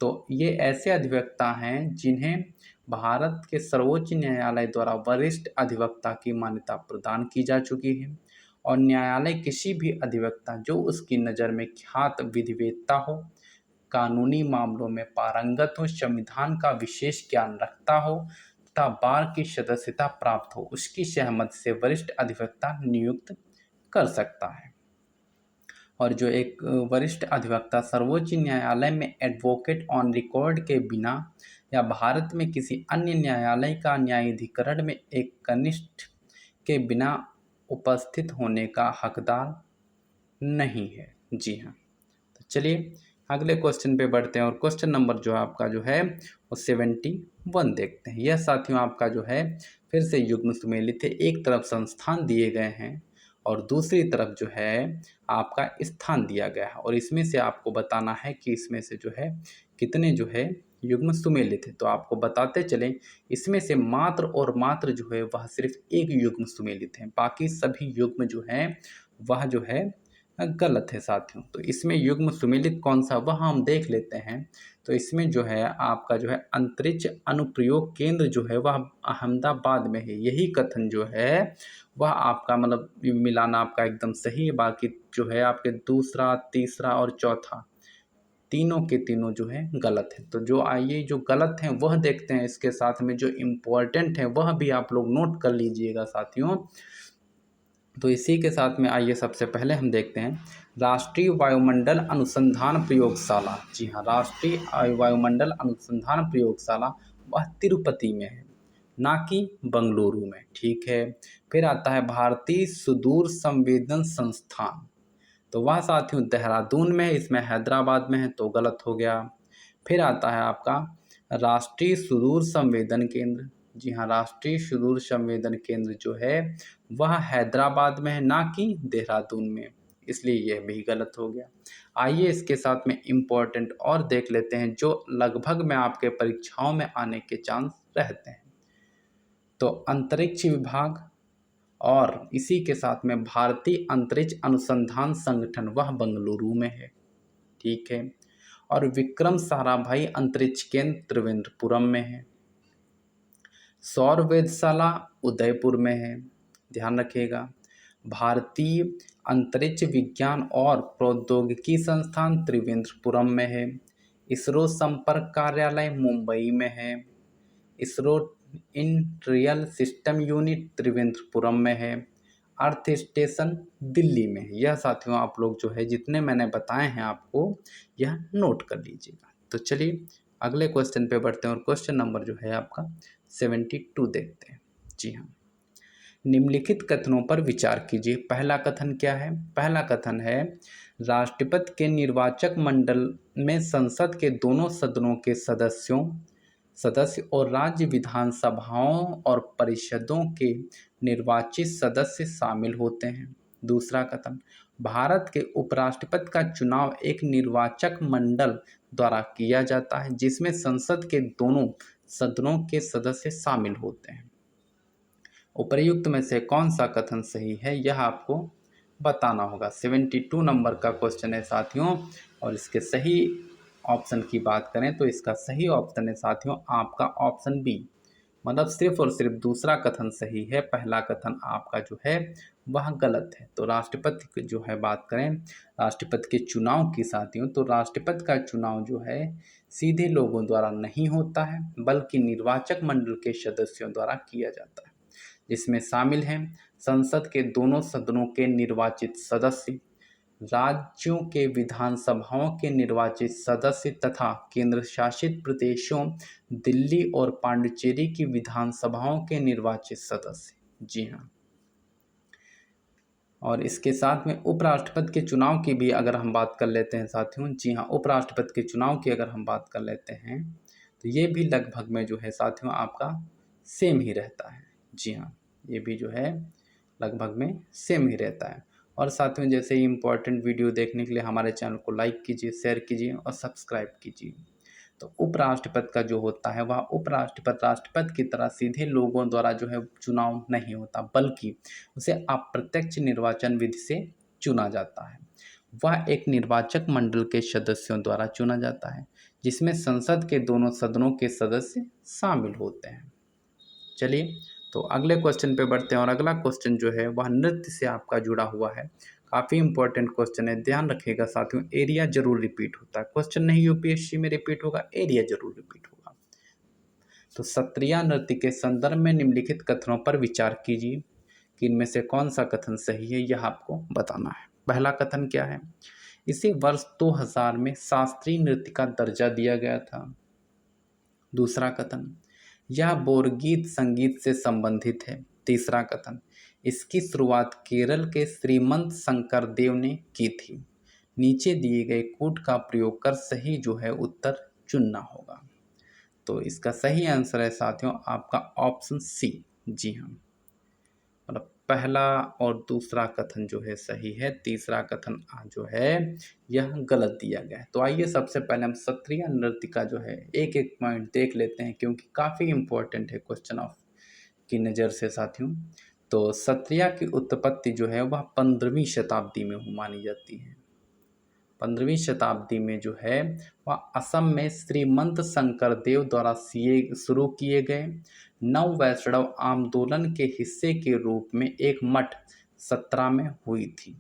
तो ये ऐसे अधिवक्ता हैं जिन्हें भारत के सर्वोच्च न्यायालय द्वारा वरिष्ठ अधिवक्ता की मान्यता प्रदान की जा चुकी है और न्यायालय किसी भी अधिवक्ता जो उसकी नज़र में ख्यात विधिवेत्ता हो, कानूनी मामलों में पारंगत हो, संविधान का विशेष ज्ञान रखता हो तथा बार की सदस्यता प्राप्त हो, उसकी सहमति से वरिष्ठ अधिवक्ता नियुक्त कर सकता है। और जो एक वरिष्ठ अधिवक्ता सर्वोच्च न्यायालय में एडवोकेट ऑन रिकॉर्ड के बिना या भारत में किसी अन्य न्यायालय का न्यायाधिकरण में एक कनिष्ठ के बिना उपस्थित होने का हकदार नहीं है। जी हाँ। तो चलिए अगले क्वेश्चन पे बढ़ते हैं और क्वेश्चन नंबर जो आपका जो है वो 71 देखते हैं। यह साथियों आपका जो है फिर से युग्म सुमेलित है। एक तरफ संस्थान दिए गए हैं और दूसरी तरफ जो है आपका स्थान दिया गया है और इसमें से आपको बताना है कि इसमें से जो है कितने जो है युग्म सुमेलित है। तो आपको बताते चलें इसमें से मात्र और मात्र जो है वह सिर्फ एक युग्म सुमेलित है, बाकी सभी युग्म जो हैं वह जो है गलत है साथियों। तो इसमें युग्म सुमेलित कौन सा वह हम देख लेते हैं। तो इसमें जो है आपका जो है अंतरिक्ष अनुप्रयोग केंद्र जो है वह अहमदाबाद में है। यही कथन जो है वह आपका मतलब मिलाना आपका एकदम सही है। बाकी जो है आपके दूसरा, तीसरा और चौथा तीनों के तीनों जो है गलत है। तो जो आइए जो गलत हैं वह देखते हैं, इसके साथ में जो इम्पोर्टेंट है वह भी आप लोग नोट कर लीजिएगा साथियों। तो इसी के साथ में आइए सबसे पहले हम देखते हैं राष्ट्रीय वायुमंडल अनुसंधान प्रयोगशाला। जी हाँ, राष्ट्रीय वायुमंडल अनुसंधान प्रयोगशाला वह तिरुपति में है, ना कि बंगलुरु में। ठीक है। फिर आता है भारतीय सुदूर संवेदन संस्थान, तो वह साथियों देहरादून में है, इसमें हैदराबाद में है तो गलत हो गया। फिर आता है आपका राष्ट्रीय सुदूर संवेदन केंद्र। जी हाँ, राष्ट्रीय सुदूर संवेदन केंद्र जो है वह हैदराबाद में है, ना कि देहरादून में, इसलिए यह भी गलत हो गया। आइए इसके साथ में इम्पोर्टेंट और देख लेते हैं जो लगभग में आपके परीक्षाओं में आने के चांस रहते हैं। तो अंतरिक्ष विभाग और इसी के साथ में भारतीय अंतरिक्ष अनुसंधान संगठन वह बंगलुरु में है। ठीक है। और विक्रम साराभाई अंतरिक्ष केंद्र त्रिवेंद्रपुरम में है। सौर वेधशाला उदयपुर में है, ध्यान रखिएगा। भारतीय अंतरिक्ष विज्ञान और प्रौद्योगिकी संस्थान त्रिवेंद्रपुरम में है। इसरो संपर्क कार्यालय मुंबई में है। ISRO interior system unit Trivendrapuram में है। अर्थ स्टेशन दिल्ली में है। यह साथियों आप लोग जो है जितने मैंने बताए हैं आपको यह नोट कर लीजिएगा। तो चलिए अगले क्वेश्चन पे बढ़ते हैं और क्वेश्चन नंबर जो है आपका 72 देखते हैं। जी हाँ, निम्नलिखित कथनों पर विचार कीजिए। पहला कथन क्या है? पहला कथन है राष्ट्रपति के निर्वाचक मंडल में संसद के दोनों सदनों के सदस्य और राज्य विधानसभाओं और परिषदों के निर्वाचित सदस्य शामिल होते हैं। दूसरा कथन, भारत के उपराष्ट्रपति का चुनाव एक निर्वाचक मंडल द्वारा किया जाता है जिसमें संसद के दोनों सदनों के सदस्य शामिल होते हैं। उपर्युक्त में से कौन सा कथन सही है यह आपको बताना होगा। 72 नंबर का क्वेश्चन है साथियों, और इसके सही ऑप्शन की बात करें तो इसका सही ऑप्शन है साथियों आपका ऑप्शन बी, मतलब सिर्फ और सिर्फ दूसरा कथन सही है, पहला कथन आपका जो है वह गलत है। तो राष्ट्रपति की जो है बात करें राष्ट्रपति के चुनाव की साथियों, तो राष्ट्रपति का चुनाव जो है सीधे लोगों द्वारा नहीं होता है बल्कि निर्वाचक मंडल के सदस्यों द्वारा किया जाता है, जिसमें शामिल हैं संसद के दोनों सदनों के निर्वाचित सदस्य, राज्यों के विधानसभाओं के निर्वाचित सदस्य तथा केंद्र शासित प्रदेशों दिल्ली और पांडिचेरी की विधानसभाओं के निर्वाचित सदस्य। जी हाँ, और इसके साथ में उपराष्ट्रपति के चुनाव की भी अगर हम बात कर लेते हैं साथियों, जी हाँ, उपराष्ट्रपति के चुनाव की अगर हम बात कर लेते हैं तो ये भी लगभग में जो है साथियों आपका सेम ही रहता है। जी हाँ, ये भी जो है लगभग में सेम ही रहता है। और साथियों जैसे ही इम्पोर्टेंट वीडियो देखने के लिए हमारे चैनल को लाइक कीजिए, शेयर कीजिए और सब्सक्राइब कीजिए। तो उपराष्ट्रपति का जो होता है वह उपराष्ट्रपति राष्ट्रपति की तरह सीधे लोगों द्वारा जो है चुनाव नहीं होता बल्कि उसे अप्रत्यक्ष निर्वाचन विधि से चुना जाता है। वह एक निर्वाचक मंडल के सदस्यों द्वारा चुना जाता है जिसमें संसद के दोनों सदनों के सदस्य शामिल होते हैं। चलिए तो अगले क्वेश्चन पे बढ़ते हैं और अगला क्वेश्चन जो है वह नृत्य से आपका जुड़ा हुआ है। काफ़ी इंपॉर्टेंट क्वेश्चन है, ध्यान रखिएगा साथियों, एरिया जरूर रिपीट होता है, क्वेश्चन नहीं यूपीएससी में रिपीट होगा, एरिया जरूर रिपीट होगा। तो सत्रिय नृत्य के संदर्भ में निम्नलिखित कथनों पर विचार कीजिए कि इनमें से कौन सा कथन सही है यह आपको बताना है। पहला कथन क्या है? इसे वर्ष 2000 में शास्त्रीय नृत्य का दर्जा दिया गया था। दूसरा कथन, यह बोरगीत संगीत से संबंधित है। तीसरा कथन, इसकी शुरुआत केरल के श्रीमंत शंकरदेव ने की थी। नीचे दिए गए कोड का प्रयोग कर सही जो है उत्तर चुनना होगा। तो इसका सही आंसर है साथियों आपका ऑप्शन सी। जी हाँ, मतलब पहला और दूसरा कथन जो है सही है, तीसरा कथन जो है यह गलत दिया गया है। तो आइए सबसे पहले हम सत्रिय नृत्य का जो है एक एक पॉइंट देख लेते हैं क्योंकि काफ़ी इम्पोर्टेंट है क्वेश्चन ऑफ की नज़र से साथियों। तो सत्रिय की उत्पत्ति जो है वह 15वीं शताब्दी में मानी जाती है। 15वीं शताब्दी में जो है वह असम में श्रीमंत शंकरदेव द्वारा शुरू किए गए नव वैष्णव आंदोलन के हिस्से के रूप में एक मठ 17 में हुई थी।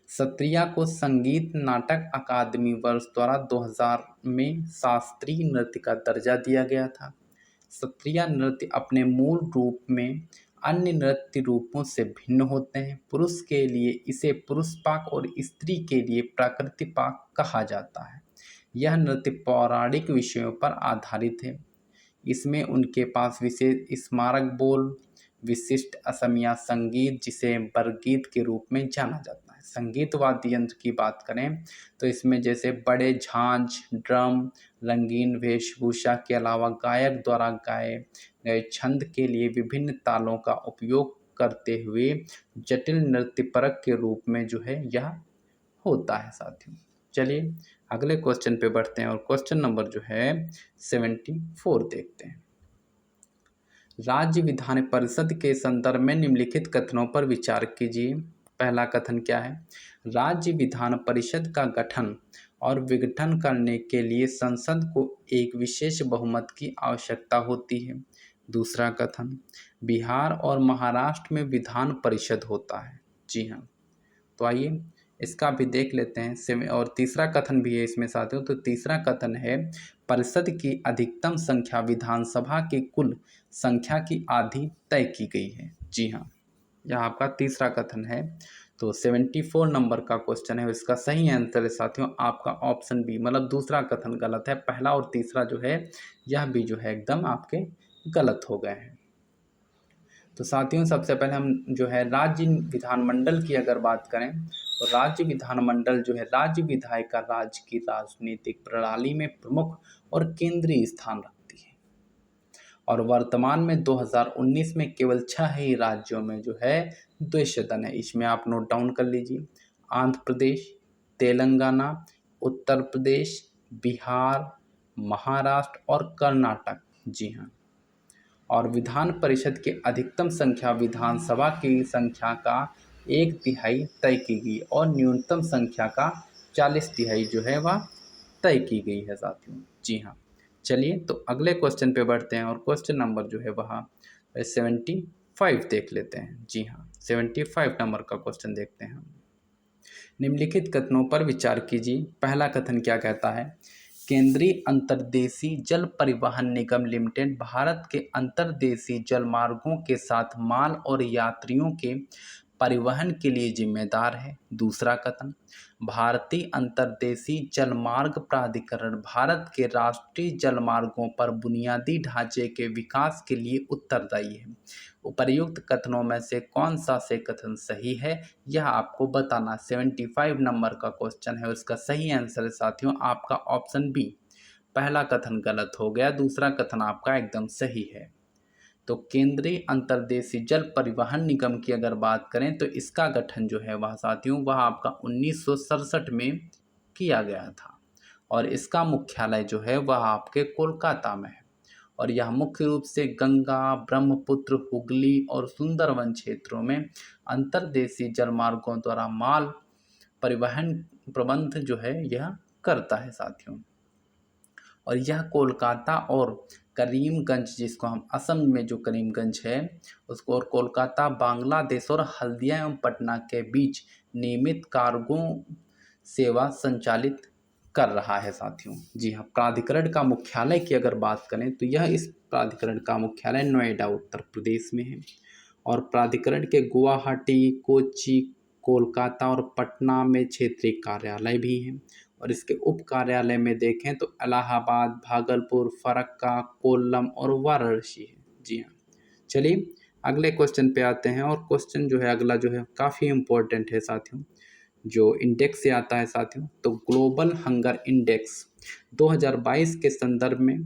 सत्रिय को संगीत नाटक अकादमी वर्ष द्वारा 2000 में शास्त्रीय नृत्य का दर्जा दिया गया था। सत्रिय नृत्य अपने मूल रूप में अन्य नृत्य रूपों से भिन्न होते हैं। पुरुष के लिए इसे पुरुष पाक और स्त्री के लिए प्रकृति पाक कहा जाता है। यह नृत्य पौराणिक विषयों पर आधारित है। इसमें उनके पास विशेष स्मारक बोल, विशिष्ट असमिया संगीत जिसे बरगीत के रूप में जाना जाता है। संगीत वाद्य यंत्र की बात करें तो इसमें जैसे बड़े झांझ, ड्रम, रंगीन वेशभूषा के अलावा गायक द्वारा गाए गए छंद के लिए विभिन्न तालों का उपयोग करते हुए जटिल नृत्य परक के रूप में जो है यह होता है साथियों। चलिए अगले क्वेश्चन पे बढ़ते हैं और क्वेश्चन नंबर जो है 74 देखते हैं। राज्य विधान परिषद के संदर्भ में निम्नलिखित कथनों पर विचार कीजिए। पहला कथन क्या है? राज्य विधान परिषद का गठन और विघटन करने के लिए संसद को एक विशेष बहुमत की आवश्यकता होती है। दूसरा कथन, बिहार और महाराष्ट्र में विधान परिषद होता है। जी हाँ। तो आइए इसका भी देख लेते हैं। और तीसरा कथन भी है इसमें साथियों। तो तीसरा कथन है, परिषद की अधिकतम संख्या विधानसभा की कुल संख्या की आधी तय की गई है। जी हाँ, यह आपका तीसरा कथन है। तो 74 नंबर का क्वेश्चन है, इसका सही आंसर है साथियों आपका ऑप्शन बी, मतलब दूसरा कथन गलत है। पहला और तीसरा जो है यह भी जो है एकदम आपके गलत हो गए हैं। तो साथियों सबसे पहले हम जो है राज्य विधानमंडल की अगर बात करें तो राज्य विधानमंडल जो है राज्य विधायिका राज्य की राजनीतिक प्रणाली में प्रमुख और केंद्रीय स्थान रखती है। और वर्तमान में 2019 में केवल 6 ही राज्यों में जो है द्विसदन है। इसमें आप नोट डाउन कर लीजिए, आंध्र प्रदेश, तेलंगाना, उत्तर प्रदेश, बिहार, महाराष्ट्र और कर्नाटक। जी हाँ। और विधान परिषद की अधिकतम संख्या विधानसभा की संख्या का 1/3 तय की गई और न्यूनतम संख्या का 40/3 जो है वह तय की गई है साथियों। जी हाँ। चलिए तो अगले क्वेश्चन पे बढ़ते हैं और क्वेश्चन नंबर जो है वह 75 देख लेते हैं। जी हाँ, 75 नंबर का क्वेश्चन देखते हैं हम। निम्नलिखित कथनों पर विचार कीजिए। पहला कथन क्या कहता है, केंद्रीय अंतर्देशीय जल परिवहन निगम लिमिटेड भारत के अंतर्देशीय जलमार्गों के साथ माल और यात्रियों के परिवहन के लिए जिम्मेदार है। दूसरा कथन, भारतीय अंतर्देशीय जलमार्ग प्राधिकरण भारत के राष्ट्रीय जलमार्गों पर बुनियादी ढांचे के विकास के लिए उत्तरदायी है। उपर्युक्त कथनों में से कौन सा से कथन सही है, यह आपको बताना। 75 नंबर का क्वेश्चन है, उसका सही आंसर है साथियों आपका ऑप्शन बी। पहला कथन गलत हो गया, दूसरा कथन आपका एकदम सही है। तो केंद्रीय अंतर्देशीय जल परिवहन निगम की अगर बात करें तो इसका गठन जो है वह साथियों वह आपका 1967 में किया गया था और इसका मुख्यालय जो है वह आपके कोलकाता में है। और यह मुख्य रूप से गंगा, ब्रह्मपुत्र, हुगली और सुंदरवन क्षेत्रों में अंतर्देशीय जलमार्गों द्वारा माल परिवहन प्रबंध जो है यह करता है साथियों। और यह कोलकाता और करीमगंज, जिसको हम असम में जो करीमगंज है उसको, और कोलकाता, बांग्लादेश और हल्दिया एवं पटना के बीच नियमित कार्गो सेवा संचालित कर रहा है साथियों। जी हाँ। प्राधिकरण का मुख्यालय की अगर बात करें तो यह इस प्राधिकरण का मुख्यालय नोएडा उत्तर प्रदेश में है। और प्राधिकरण के गुवाहाटी, कोच्चि, कोलकाता और पटना में क्षेत्रीय कार्यालय भी हैं। और इसके उप कार्यालय में देखें तो इलाहाबाद, भागलपुर, फरक्का, कोल्लम और वाराणसी है। जी हाँ। चलिए अगले क्वेश्चन पे आते हैं और क्वेश्चन जो है अगला जो है काफ़ी इम्पोर्टेंट है साथियों, जो इंडेक्स से आता है साथियों। तो ग्लोबल हंगर इंडेक्स 2022 के संदर्भ में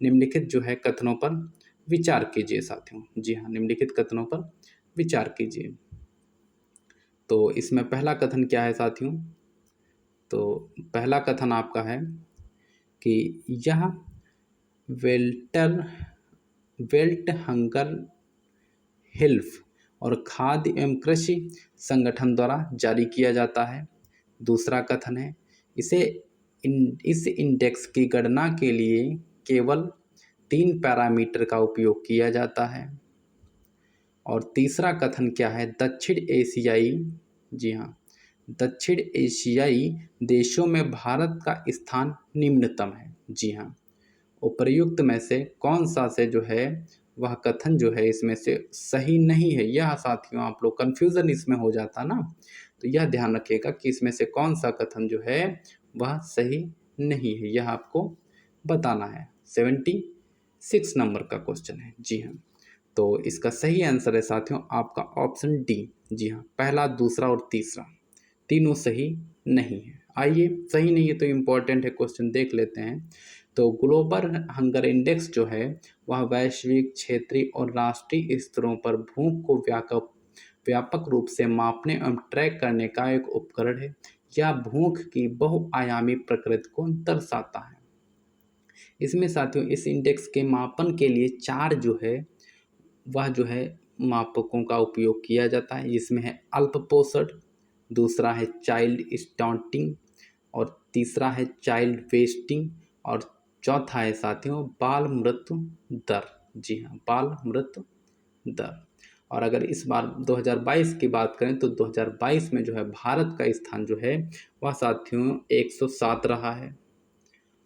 निम्नलिखित जो है कथनों पर विचार कीजिए साथियों। जी हाँ, निम्नलिखित कथनों पर विचार कीजिए। तो इसमें पहला कथन क्या है साथियों, तो पहला कथन आपका है कि यह वेल्ट हंगर हेल्थ और खाद्य एवं कृषि संगठन द्वारा जारी किया जाता है। दूसरा कथन है, इस इंडेक्स की गणना के लिए केवल 3 पैरामीटर का उपयोग किया जाता है। और तीसरा कथन क्या है, जी हाँ, दक्षिण एशियाई देशों में भारत का स्थान निम्नतम है। जी हाँ। उपर्युक्त में से कौन सा से जो है वह कथन जो है इसमें से सही नहीं है। यह साथियों आप लोग कन्फ्यूज़न इसमें हो जाता ना, तो यह ध्यान रखिएगा कि इसमें से कौन सा कथन जो है वह सही नहीं है, यह आपको बताना है। 76 नंबर का क्वेश्चन है। जी हाँ। तो इसका सही आंसर है साथियों आपका ऑप्शन डी। जी हाँ, पहला, दूसरा और तीसरा तीनों सही नहीं है। आइए, सही नहीं है तो इम्पोर्टेंट है क्वेश्चन, देख लेते हैं। तो ग्लोबल हंगर इंडेक्स जो है वह वैश्विक, क्षेत्रीय और राष्ट्रीय स्तरों पर भूख को व्यापक रूप से मापने एवं ट्रैक करने का एक उपकरण है। यह भूख की बहुआयामी प्रकृति को दर्शाता है। इसमें साथियों इस इंडेक्स के मापन के लिए 4 जो है वह जो है मापकों का उपयोग किया जाता है, जिसमें है अल्प पोषण, दूसरा है चाइल्ड स्टंटिंग और तीसरा है चाइल्ड वेस्टिंग और चौथा है साथियों बाल मृत्यु दर। जी हाँ, बाल मृत्यु दर। और अगर इस बार 2022 की बात करें तो 2022 में जो है भारत का स्थान जो है वह साथियों 107 रहा है।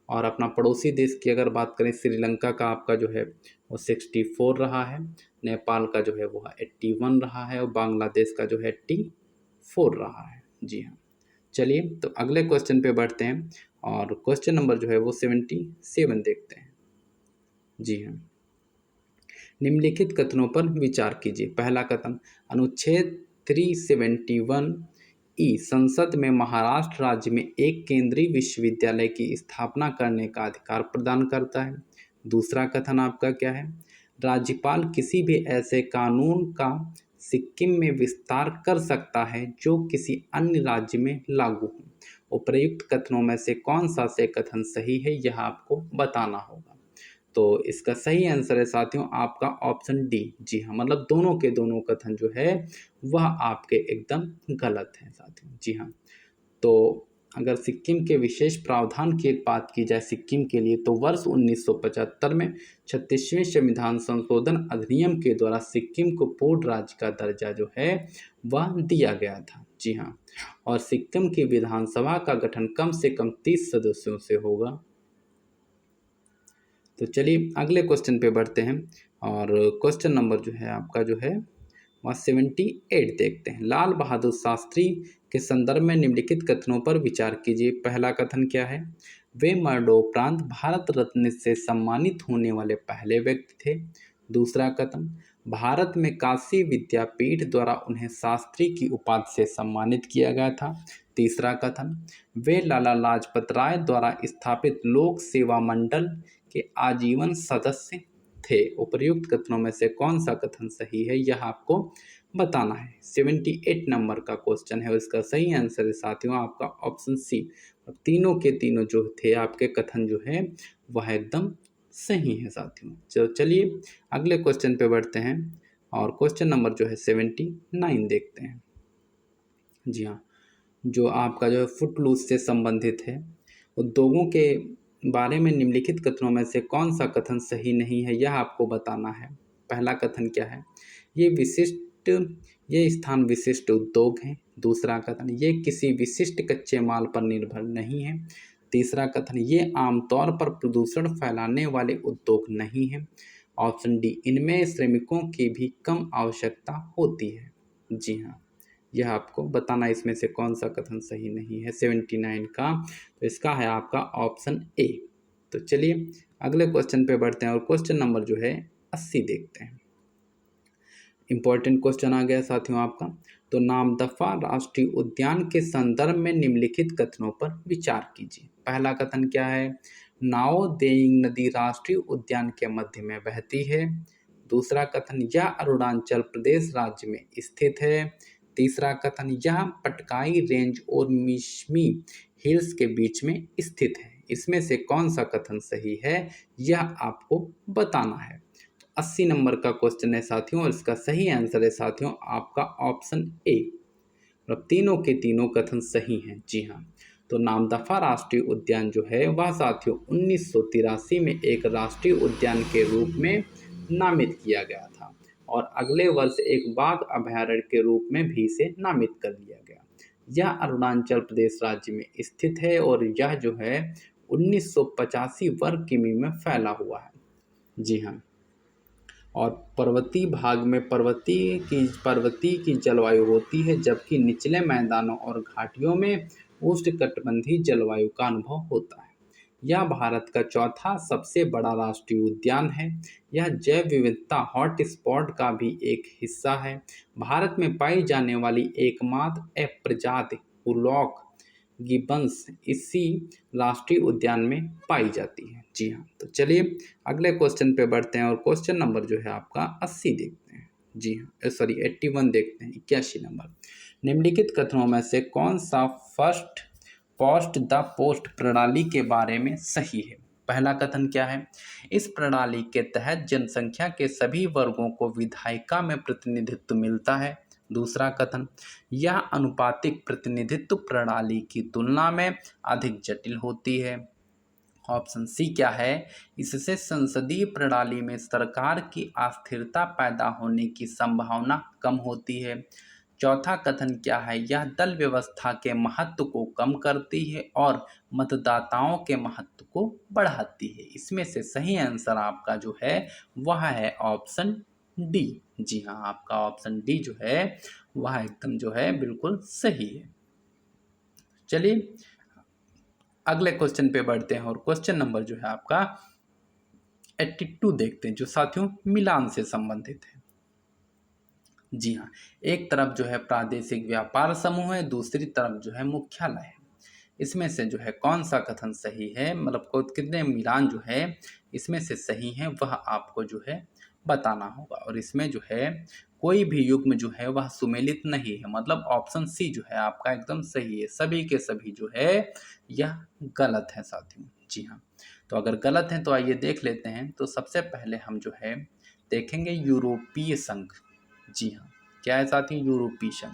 और अपना पड़ोसी देश की अगर बात करें श्रीलंका का आपका जो है वो 64 रहा है, नेपाल का जो है वो 81 रहा है और बांग्लादेश का जो है 84 रहा है। जी हाँ, चलिए तो अगले क्वेश्चन पे बढ़ते हैं और क्वेश्चन नंबर जो है वो 77 देखते हैं। जी हाँ, निम्नलिखित कथनों पर विचार कीजिए। पहला कथन, अनुच्छेद 371 ई संसद में महाराष्ट्र राज्य में एक केंद्रीय विश्वविद्यालय की स्थापना करने का अधिकार प्रदान करता है। दूसरा कथन आपका क्या है, राज्यपाल किसी भी ऐसे कानून का सिक्किम में विस्तार कर सकता है जो किसी अन्य राज्य में लागू हो। उपर्युक्त कथनों में से कौन सा से कथन सही है यह आपको बताना होगा। तो इसका सही आंसर है साथियों आपका ऑप्शन डी। जी हाँ, मतलब दोनों के दोनों कथन जो है वह आपके एकदम गलत है साथियों। जी हाँ, तो अगर सिक्किम के विशेष प्रावधान की बात की जाए सिक्किम के लिए तो वर्ष 1975 में 36वें संविधान संशोधन अधिनियम के द्वारा सिक्किम को पूर्ण राज्य का दर्जा जो है वह दिया गया था। जी हाँ, और सिक्किम की विधानसभा का गठन कम से कम 30 सदस्यों से होगा। तो चलिए अगले क्वेश्चन पे बढ़ते हैं और क्वेश्चन नंबर जो है आपका जो है वह 78 देखते हैं। लाल बहादुर शास्त्री के संदर्भ में निम्नलिखित कथनों पर विचार कीजिए। पहला कथन क्या है, वे मरणोपरांत भारत रत्न से सम्मानित होने वाले पहले व्यक्ति थे। दूसरा कथन, भारत में काशी विद्यापीठ द्वारा उन्हें शास्त्री की उपाधि से सम्मानित किया गया था। तीसरा कथन, वे लाला लाजपत राय द्वारा स्थापित लोक सेवा मंडल के आजीवन सदस्य थे। उपर्युक्त कथनों में से कौन सा कथन सही है यह आपको बताना है। 78 नंबर का क्वेश्चन है, इसका सही आंसर है साथियों आपका ऑप्शन सी। तीनों के तीनों जो थे आपके कथन जो है वह एकदम सही है साथियों। तो चलिए अगले क्वेश्चन पे बढ़ते हैं और क्वेश्चन नंबर जो है 79 देखते हैं। जी हाँ, जो आपका जो है फुटलूज से संबंधित है। उद्योगों के बारे में निम्नलिखित कथनों में से कौन सा कथन सही नहीं है यह आपको बताना है। पहला कथन क्या है, ये स्थान विशिष्ट उद्योग हैं। दूसरा कथन, ये किसी विशिष्ट कच्चे माल पर निर्भर नहीं है। तीसरा कथन, ये आमतौर पर प्रदूषण फैलाने वाले उद्योग नहीं हैं। ऑप्शन डी, इनमें श्रमिकों की भी कम आवश्यकता होती है। जी हाँ, यह आपको बताना इसमें से कौन सा कथन सही नहीं है 79 का। तो इसका है आपका ऑप्शन ए। तो चलिए अगले क्वेश्चन पे बढ़ते हैं और क्वेश्चन नंबर जो है 80 देखते हैं। इंपॉर्टेंट क्वेश्चन आ गया साथियों आपका। तो नामदफा राष्ट्रीय उद्यान के संदर्भ में निम्नलिखित कथनों पर विचार कीजिए। पहला कथन क्या है, नाओ देइंग नदी राष्ट्रीय उद्यान के मध्य में बहती है। दूसरा कथन, यह अरुणाचल प्रदेश राज्य में स्थित है। तीसरा कथन, यह पटकाई रेंज और मिशमी हिल्स के बीच में स्थित है। इसमें से कौन सा कथन सही है यह आपको बताना है। 80 नंबर का क्वेश्चन है साथियों और इसका सही आंसर है साथियों आपका ऑप्शन ए। मतलब तीनों के तीनों कथन सही हैं। जी हाँ, तो नामदफा राष्ट्रीय उद्यान जो है वह साथियों 1983 में एक राष्ट्रीय उद्यान के रूप में नामित किया गया था और अगले वर्ष एक बाघ अभयारण्य के रूप में भी इसे नामित कर लिया गया। यह अरुणाचल प्रदेश राज्य में स्थित है और यह जो है 1985 वर्ग किमी में फैला हुआ है। जी हाँ, और पर्वतीय भाग में पर्वतीय की जलवायु होती है जबकि निचले मैदानों और घाटियों में उष्णकटिबंधीय जलवायु का अनुभव होता है। यह भारत का चौथा सबसे बड़ा राष्ट्रीय उद्यान है। यह जैव विविधता हॉटस्पॉट का भी एक हिस्सा है। भारत में पाई जाने वाली एकमात्र प्रजाति हुलॉक गिब्बन्स इसी राष्ट्रीय उद्यान में पाई जाती है। जी हाँ, तो चलिए अगले क्वेश्चन पे बढ़ते हैं और क्वेश्चन नंबर जो है आपका 80 देखते हैं। जी हाँ, सॉरी 81 देखते हैं, 81 नंबर। निम्नलिखित कथनों में से कौन सा फर्स्ट पोस्ट द पोस्ट प्रणाली के बारे में सही है। पहला कथन क्या है, इस प्रणाली के तहत जनसंख्या के सभी वर्गों को विधायिका में प्रतिनिधित्व मिलता है। दूसरा कथन, यह अनुपातिक प्रतिनिधित्व प्रणाली की तुलना में अधिक जटिल होती है। ऑप्शन सी क्या है, इससे संसदीय प्रणाली में सरकार की अस्थिरता पैदा होने की संभावना कम होती है। चौथा कथन क्या है, यह दल व्यवस्था के महत्व को कम करती है और मतदाताओं के महत्व को बढ़ाती है। इसमें से सही आंसर आपका जो है वह है ऑप्शन डी। जी हाँ, आपका ऑप्शन डी जो है वह एकदम जो है बिल्कुल सही है। चलिए अगले क्वेश्चन पे बढ़ते हैं और क्वेश्चन नंबर जो है आपका 82 देखते हैं, जो साथियों मिलान से संबंधित है। जी हाँ, एक तरफ जो है प्रादेशिक व्यापार समूह है, दूसरी तरफ जो है मुख्यालय है। इसमें से जो है कौन सा कथन सही है, मतलब कितने मिलान जो है इसमें से सही है वह आपको जो है बताना होगा। और इसमें जो है कोई भी युग्म जो है वह सुमेलित नहीं है, मतलब ऑप्शन सी जो है आपका एकदम सही है। सभी के सभी जो है यह गलत है साथियों। जी हाँ, तो अगर गलत है तो आइए देख लेते हैं। तो सबसे पहले हम जो है देखेंगे यूरोपीय संघ। जी हाँ, क्या है साथियों, यूरोपीय संघ।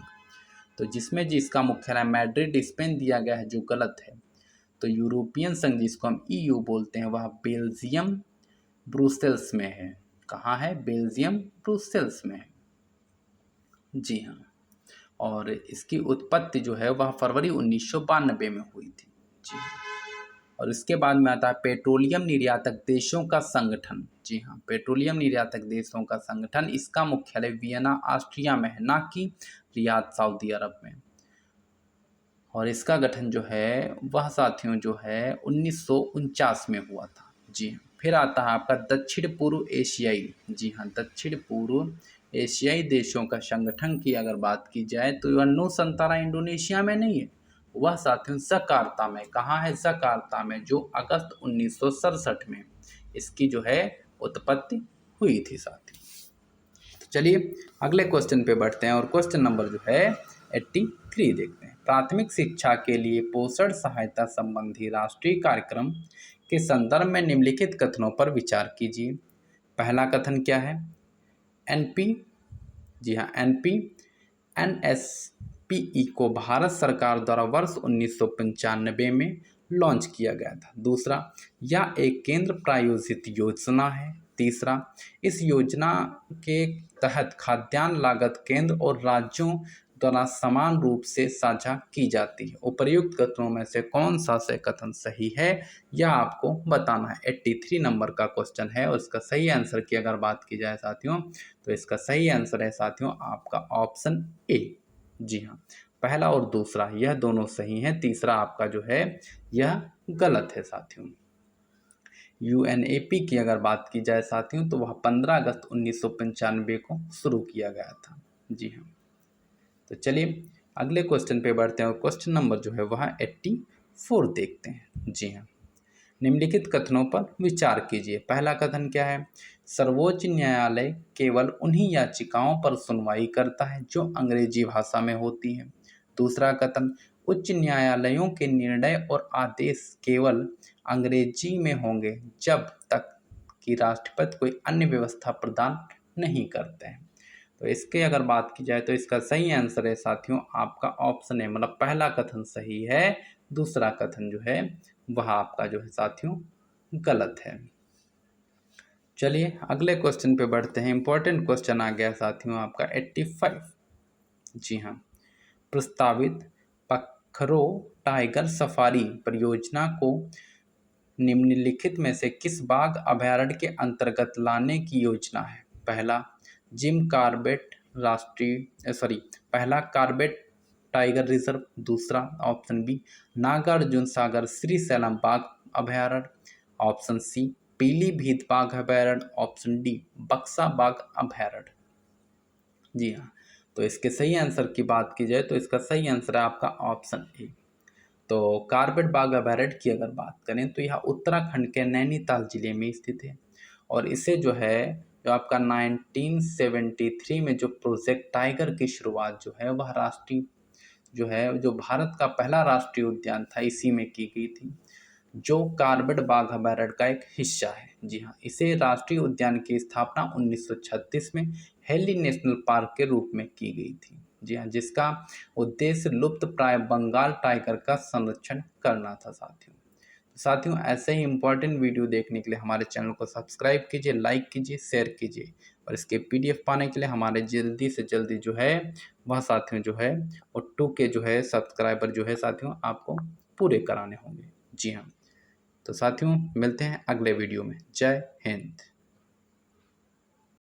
तो जिसमें जिसका मुख्यालय मैड्रिड स्पेन दिया गया है, जो गलत है। तो यूरोपियन संघ जिसको हम ईयू बोलते हैं वह बेल्जियम ब्रुसेल्स में है। कहाँ है, बेल्जियम ब्रुसेल्स में है। जी हाँ, और इसकी उत्पत्ति जो है वह फरवरी 1992 में हुई थी। जी हाँ, और इसके बाद में आता है पेट्रोलियम निर्यातक देशों का संगठन। जी हाँ, पेट्रोलियम निर्यातक देशों का संगठन, इसका मुख्यालय वियना ऑस्ट्रिया में है, ना कि रियाद सऊदी अरब में। और इसका गठन जो है वह साथियों जो है 1949 में हुआ था। जी हाँ, फिर आता है आपका दक्षिण पूर्व एशियाई। जी हाँ, दक्षिण पूर्व एशियाई देशों का संगठन की अगर बात की जाए तो यह नुसंतारा इंडोनेशिया में नहीं है, वह साथियों जकार्ता में। कहाँ है, जकार्ता में, जो अगस्त 1967 में इसकी जो है उत्पत्ति हुई थी साथियों। तो चलिए अगले क्वेश्चन पे बढ़ते हैं और क्वेश्चन नंबर जो है 83 देखते हैं। प्राथमिक शिक्षा के लिए पोषण सहायता संबंधी राष्ट्रीय कार्यक्रम के संदर्भ में निम्नलिखित कथनों पर विचार कीजिए। पहला कथन क्या है, एनपी। जी हाँ, एनपी एनएसपीई को भारत सरकार द्वारा वर्ष 1995 में लॉन्च किया गया था। दूसरा, यह एक केंद्र प्रायोजित योजना है। तीसरा, इस योजना के तहत खाद्यान्न लागत केंद्र और राज्यों द्वारा समान रूप से साझा की जाती है। उपर्युक्त कथनों में से कौन सा से कथन सही है यह आपको बताना है। 83 नंबर का क्वेश्चन है और इसका सही आंसर की अगर बात की जाए साथियों तो इसका सही आंसर है साथियों आपका ऑप्शन ए। जी हाँ, पहला और दूसरा यह दोनों सही हैं, तीसरा आपका जो है यह गलत है साथियों। यूएनएपी की अगर बात की जाए साथियों तो वह 15 अगस्त 1995 को शुरू किया गया था। जी हाँ, तो चलिए अगले क्वेश्चन पे बढ़ते हैं और क्वेश्चन नंबर जो है वह 84 देखते हैं। जी हाँ, निम्नलिखित कथनों पर विचार कीजिए। पहला कथन क्या है, सर्वोच्च न्यायालय केवल उन्हीं याचिकाओं पर सुनवाई करता है जो अंग्रेजी भाषा में होती हैं। दूसरा कथन, उच्च न्यायालयों के निर्णय और आदेश केवल अंग्रेजी में होंगे जब तक कि राष्ट्रपति कोई अन्य व्यवस्था प्रदान नहीं करते हैं। तो इसके अगर बात की जाए तो इसका सही आंसर है साथियों आपका ऑप्शन है, मतलब पहला कथन सही है, दूसरा कथन जो है वह आपका जो है साथियों गलत है। चलिए अगले क्वेश्चन पे बढ़ते हैं। इंपॉर्टेंट क्वेश्चन आ गया साथियों आपका 85। जी हाँ, प्रस्तावित पखरो टाइगर सफारी परियोजना को निम्नलिखित में से किस बाघ अभयारण्य के अंतर्गत लाने की योजना है। पहला, जिम कॉर्बेट पहला कॉर्बेट टाइगर रिजर्व। दूसरा ऑप्शन बी, नागार्जुन सागर श्रीशैलम बाघ अभयारण्य। ऑप्शन सी, पीलीभीत बाघ अभयारण्य। ऑप्शन डी, बक्सा बाघ अभयारण्य। जी हाँ, तो इसके सही आंसर की बात की जाए तो इसका सही आंसर है आपका ऑप्शन ए। तो कॉर्बेट बाघ अभयारण्य की अगर बात करें तो यह उत्तराखंड के नैनीताल जिले में स्थित है और इसे जो है जो आपका 1973 में जो प्रोजेक्ट टाइगर की शुरुआत जो है वह राष्ट्रीय जो है जो भारत का पहला राष्ट्रीय उद्यान था इसी में की गई थी, जो कॉर्बेट बाघ अभयारण्य का एक हिस्सा है। जी हाँ, इसे राष्ट्रीय उद्यान की स्थापना 1936 में हेली नेशनल पार्क के रूप में की गई थी। जी हाँ, जिसका उद्देश्य लुप्त प्राय बंगाल टाइगर का संरक्षण करना था साथियों। साथियों ऐसे ही इम्पोर्टेंट वीडियो देखने के लिए हमारे चैनल को सब्सक्राइब कीजिए, लाइक कीजिए, शेयर कीजिए और इसके PDF पाने के लिए हमारे जल्दी से जल्दी जो है वह साथियों जो है वो 2K जो है सब्सक्राइबर जो है साथियों आपको पूरे कराने होंगे। जी हाँ, तो साथियों मिलते हैं अगले वीडियो में। जय हिंद।